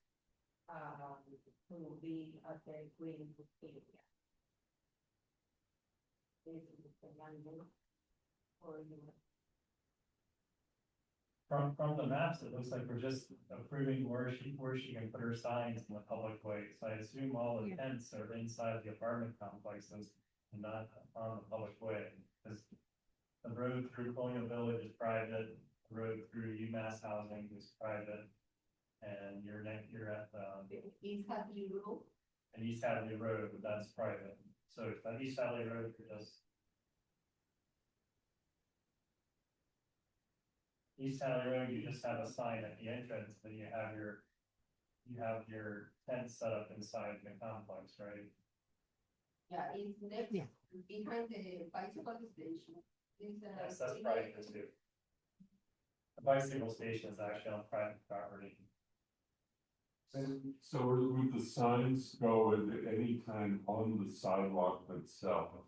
to be at the green area. This is the landing for human.
From the maps, it looks like we're just approving where she can put her signs in the public way. So I assume all the tents are inside the apartment complexes and not on the public way. Because the road through Colonial Village is private, the road through UMass Housing is private. And you're at,
East Hadley Road,
an East Hadley Road, but that's private. So if that East Hadley Road, you're just. East Hadley Road, you just have a sign at the entrance, then you have your tent set up inside the complex, right?
yeah, it's next,
Yeah.
behind the bicycle station. It's,
Yes, that's private too. The bicycle station is actually on private property.
And so would the signs go at any time on the sidewalk itself?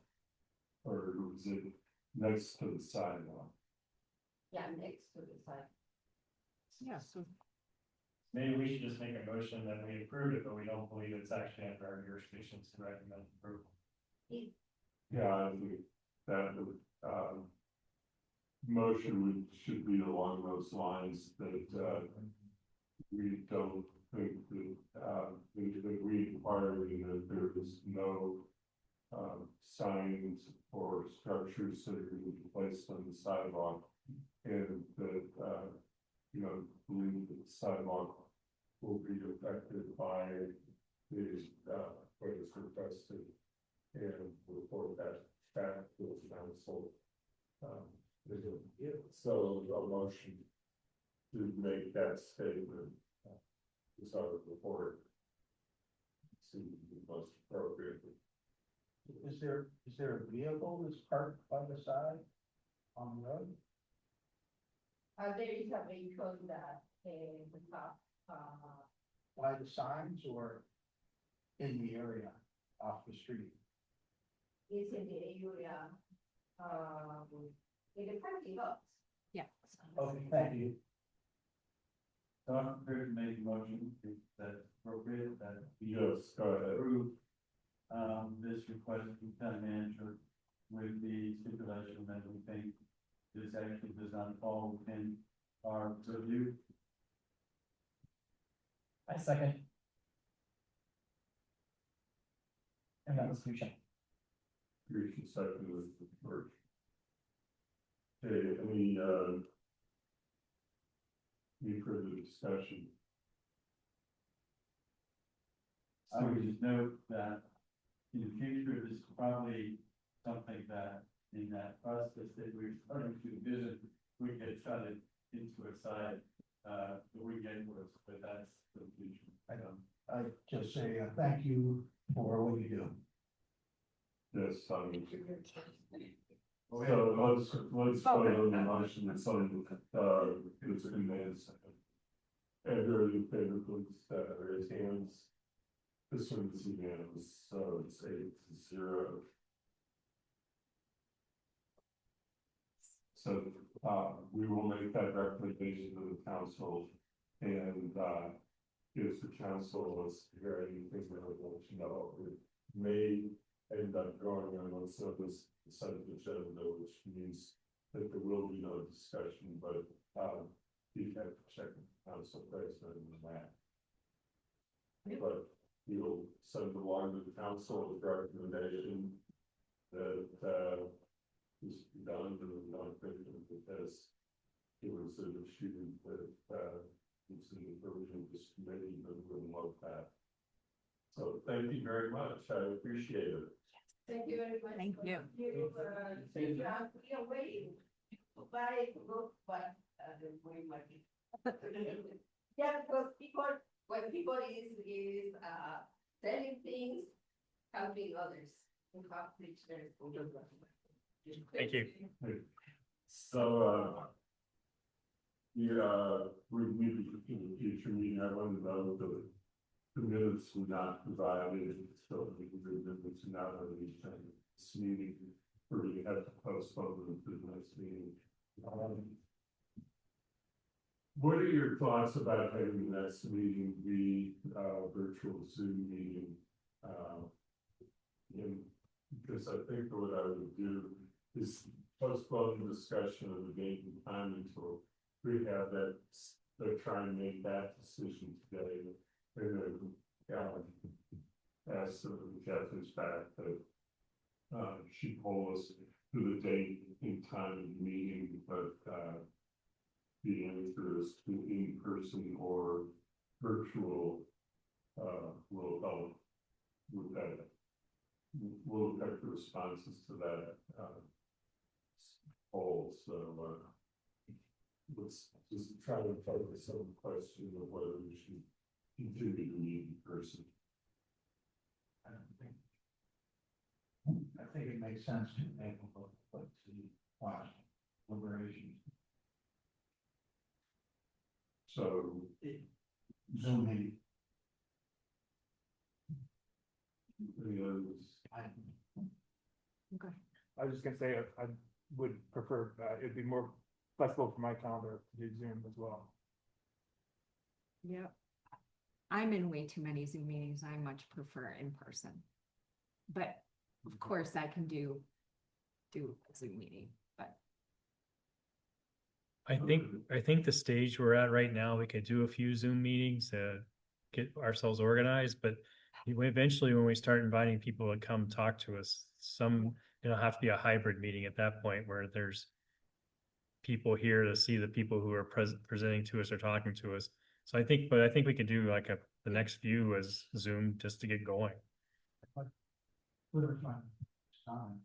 Or was it next to the sidewalk?
Yeah, next to the side.
Yeah, so.
Maybe we should just make a motion that we approve it, but we don't believe it's actually under our jurisdiction to recommend approval.
Yeah, I think that the motion should be along those lines that we don't think that we inquiring that there is no signs or structures that are going to be placed on the sidewalk. And that, believe that the sidewalk will be affected by the, what is requested. And report that back to the council. So a motion to make that statement. Is our report. Seems to be most appropriate.
Is there a vehicle that's parked by the side on the road?
There is a vehicle that, the top,
By the signs or in the area off the street?
is in the area, in the parking lot.
Yeah.
Okay, thank you.
So I'm prepared to make a motion if that's appropriate, that
Yes, go ahead.
approve this request from town manager with the stipulation that we think this actually does not fall within our review.
I second. And that was Lucia.
Appreciate second with the first. Okay, any further discussion?
I would just note that in the future, this is probably something that in that process that we're starting to visit, we get shut it into a side, the weekend was, but that's the future.
I just say, thank you for what you do.
Yes, so
Okay.
let's vote on the motion that's on, it's been made a second. Everybody in favor, please, raise hands. This one's unanimous, so it's 8-0. So, we will make that recommendation to the council, and, if the council is hearing anything, they'll let you know. It may end up going on this consent agenda, which means that there will be no discussion, but, you have to check with the council president on that. But you'll send along to the council with recommendation that, is done, and not thinking because it was an issue that, it's in the version of this committee, but wouldn't love that. So thank you very much, I appreciate it.
Thank you very much.
Thank you.
We are waiting to buy it, look, but, the way might be. Yeah, because when people is selling things, helping others, in conflict, there's.
Thank you.
So, we in the future meeting, I wanted to know the minutes were not provided, so the minutes are not released on this meeting, or you have to postpone them to the next meeting. What are your thoughts about having the next meeting be virtual Zoom meeting? Because I think what I would do is postpone the discussion of the date and time until we have that, try and make that decision today. And then, ask Catherine's back that she told us to the date and time of the meeting, but the answers to in person or virtual will help with that. Will affect the responses to that poll. So let's just try to focus on the question of whether we should continue to meet in person.
I think it makes sense to make a look, but to watch deliberations.
So
Zoom meeting.
I was just gonna say, I would prefer, it'd be more flexible for my calendar to do Zoom as well.
Yep. I'm in way too many Zoom meetings. I much prefer in person. But of course I can do a Zoom meeting, but
I think the stage we're at right now, we could do a few Zoom meetings to get ourselves organized, but eventually when we start inviting people to come talk to us, it'll have to be a hybrid meeting at that point where there's people here to see the people who are presenting to us or talking to us. So I think we could do like the next few as Zoom just to get going.
Whatever time. It's time.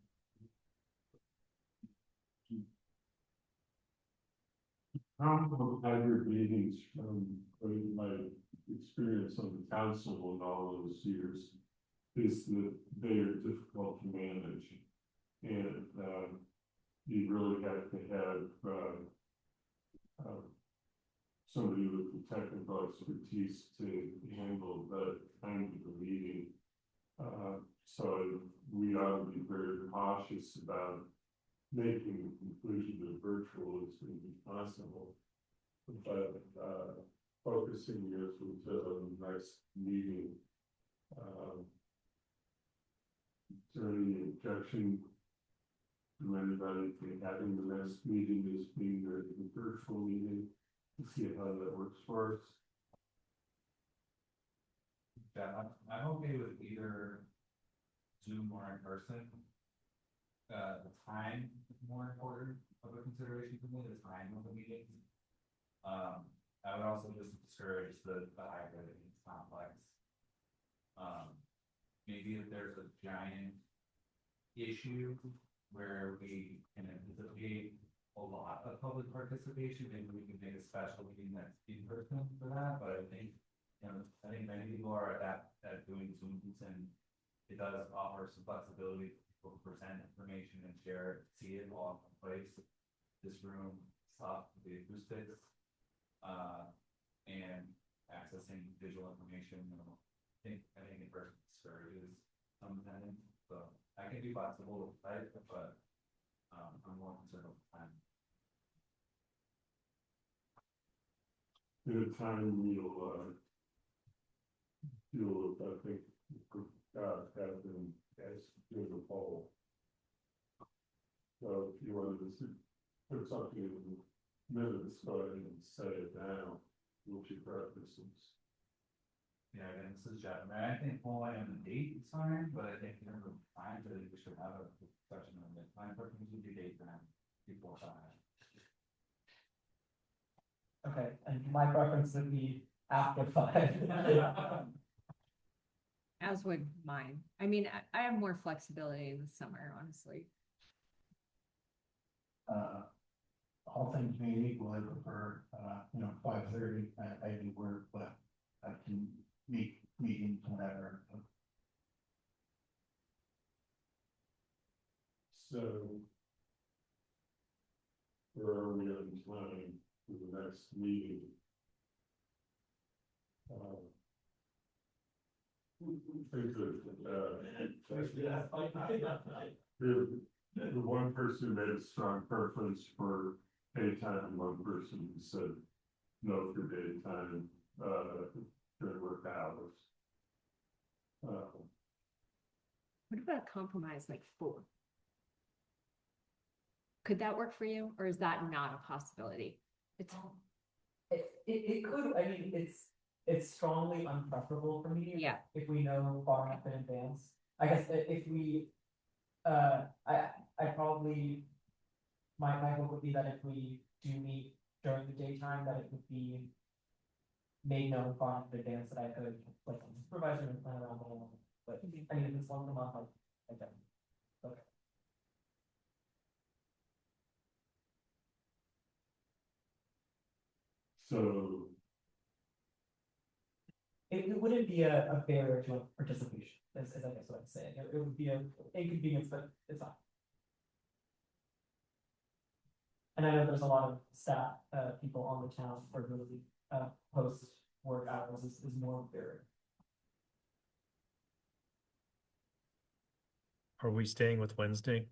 Hybrid meetings from my experience on the council in all those years is that they are difficult to manage. And you really have to have somebody with the technical expertise to handle that kind of a meeting. So we ought to be very cautious about making the conclusion that virtual is going to be possible. But focusing as we did on the next meeting, is there any objection from anybody to having the next meeting as being a virtual meeting to see how that works for us?
Yeah, I'm okay with either Zoom or in person. The time is more important of a consideration for me, the time of the meeting. I would also just discourage the hybrid, it's complex. Maybe if there's a giant issue where we can anticipate a lot of public participation, maybe we can make a special meeting that's in person for that, but I think many people are at doing Zooms, and it does offer some flexibility for people to present information and share, see it all in one place. This room, soft, the acoustics, and accessing visual information. I think in person discourages some attendance, so I can be flexible with type, but I'm more concerned with time.
In a time we'll I think have been as doing a poll. So if you wanted to put something in the minutes, go ahead and say it now. What's your preferences?
Yeah, again, this is Jeff. I think polling on the date is fine, but I think in terms of time, I think we should have a discussion on it. My preference would be date time before time.
Okay, and my preference would be after 5.
as would mine. I mean, I have more flexibility in the summer, honestly.
All things being equal, I prefer, 5:30, I do work, but I can meet meetings whenever.
So where are we on time for the next meeting? The one person made a strong preference for daytime, and one person said no for daytime, during work hours.
What about a compromise like 4? Could that work for you, or is that not a possibility? It's,
It could, I mean, it's strongly unpreferable for me.
yeah,
If we know far enough in advance. I guess if we, I probably, my hope would be that if we do meet during the daytime, that it would be made known far enough in advance that I could, like, supervisor and plan around the whole, but, I mean, if it's once a month, I don't. Okay.
So,
It wouldn't be a barrier to participation, is I guess what I'm saying, it would be a inconvenience, but it's not. And I know there's a lot of staff, people on the town for really, post work hours is more barrier.
Are we staying with Wednesday?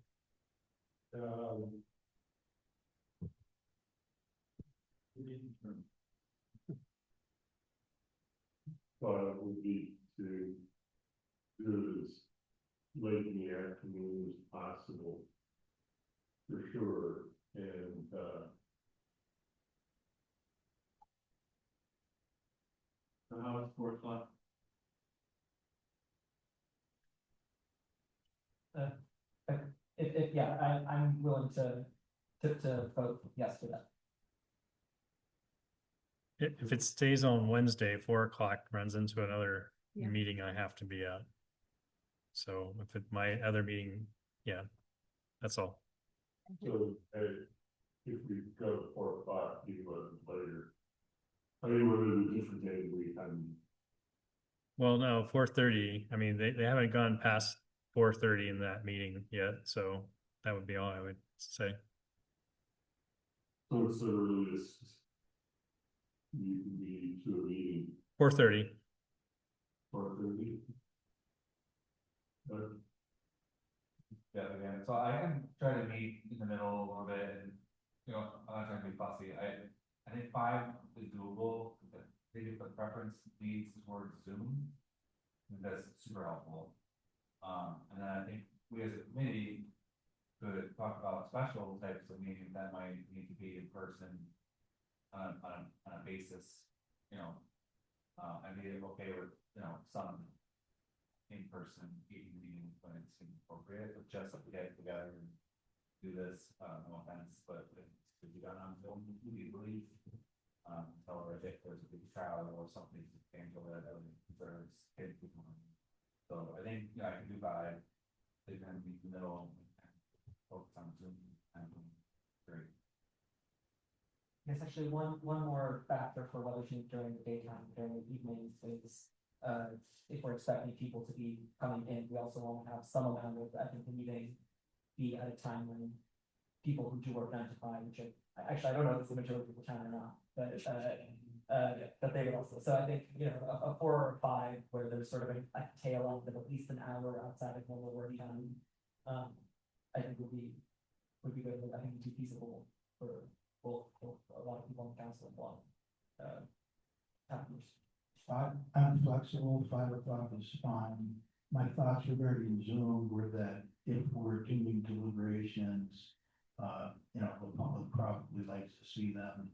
thought it would be to do it as late in the afternoon as possible. For sure, and,
So how is 4 o'clock?
If, yeah, I'm willing to vote yes for that.
If it stays on Wednesday, 4 o'clock runs into another
Yeah.
meeting I have to be at. So if my other meeting, yeah, that's all.
so, if we go to 4 o'clock, you want later. I mean, what are the different days of the week?
Well, no, 4:30, I mean, they haven't gone past 4:30 in that meeting yet, so that would be all I would say.
So it's the earliest you can be to a meeting,
4:30.
4:30.
Yeah, again, so I can try to meet in the middle a little bit and, you know, I'm not trying to be fussy, I think 5 is doable, but maybe the preference leads towards Zoom. I think that's super helpful. And then I think we as a committee could talk about special types of meetings that might need to be in person on a basis, you know. I'd be okay with, you know, some in-person meetings when it's appropriate, but just to get together and do this, no offense, but it could be done on Zoom easily. However, if there's a big crowd or something substantial that deserves kids. So I think, yeah, I can do 5, they're gonna be in the middle and focus on Zoom and great.
There's actually one more factor for whether to meet during the daytime, during the evenings is, if we're expecting people to be coming in, we also want to have some amount of, I think, the meeting be at a time when people who do work 9 to 5, which actually, I don't know if it's the majority of the time or not, but, that they would also, so I think, you know, a 4 or 5 where there's sort of a tail end of at least an hour outside of normal work time, I think would be good, I think would be feasible for both a lot of people on the council and one, members.
I'm flexible, 5 o'clock is fine. My thoughts regarding Zoom were that if we're doing deliberations, you know, the public probably likes to see them.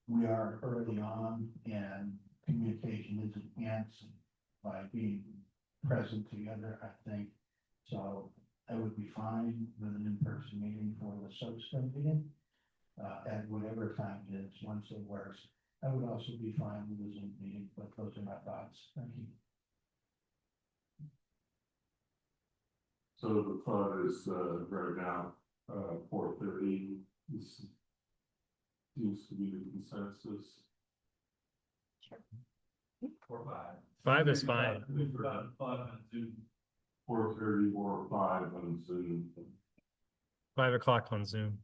We are early on and communication is enhanced by being present together, I think. So I would be fine with an in-person meeting for the subsequent meeting. At whatever time it is, once it works. I would also be fine with a Zoom meeting, but those are my thoughts. Thank you.
So the thought is, right now, 4:30 is, seems to be the consensus.
4 or 5.
5 is fine.
I think about 5 on Zoom.
4:30 or 5 on Zoom.
5 o'clock on Zoom.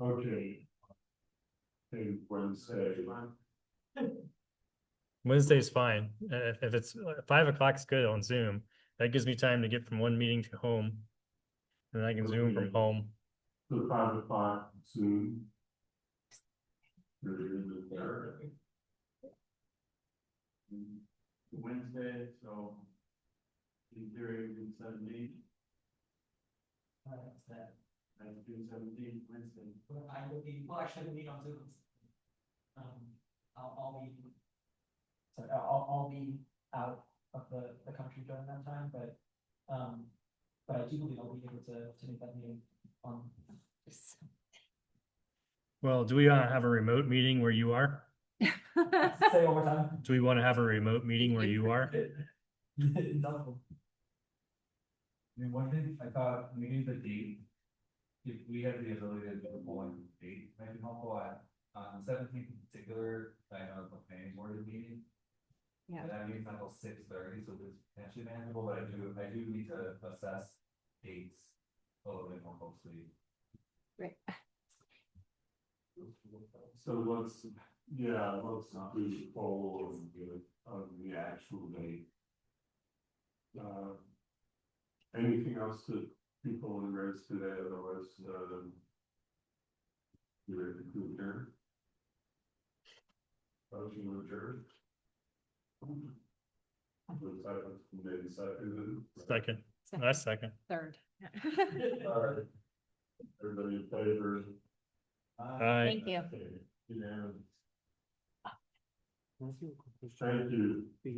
Okay. And Wednesday,
Wednesday's fine. If it's 5 o'clock's good on Zoom, that gives me time to get from one meeting to home. And I can Zoom from home.
The 5 o'clock Zoom. Really good there.
Wednesday, so. In theory, June 17th,
That's that.
that's June 17th, Wednesday.
Well, I will be, well, actually, we'll meet on Zoom. I'll be. Sorry, I'll be out of the country during that time, but I do believe I'll be able to make that meeting on.
Well, do we want to have a remote meeting where you are?
Say it one more time.
Do we want to have a remote meeting where you are?
No.
I mean, one thing I thought, maybe the date, if we have the ability to do a polling date, might be helpful at, on 17th in particular, I know the planning board is meeting.
Yeah.
And that meeting's until 6:30, so it's potentially manageable, but I do need to assess dates a little bit more closely.
Right.
So let's do the poll of the actual date. Anything else that people want to raise today, otherwise, you ready to adjourn? Motion to adjourn. Maybe second.
Second. That's second.
Third.
All right. Everybody in favor?
Aye.
Thank you.
Unanimous.
Can I ask you a quick question?
Thank you.
The,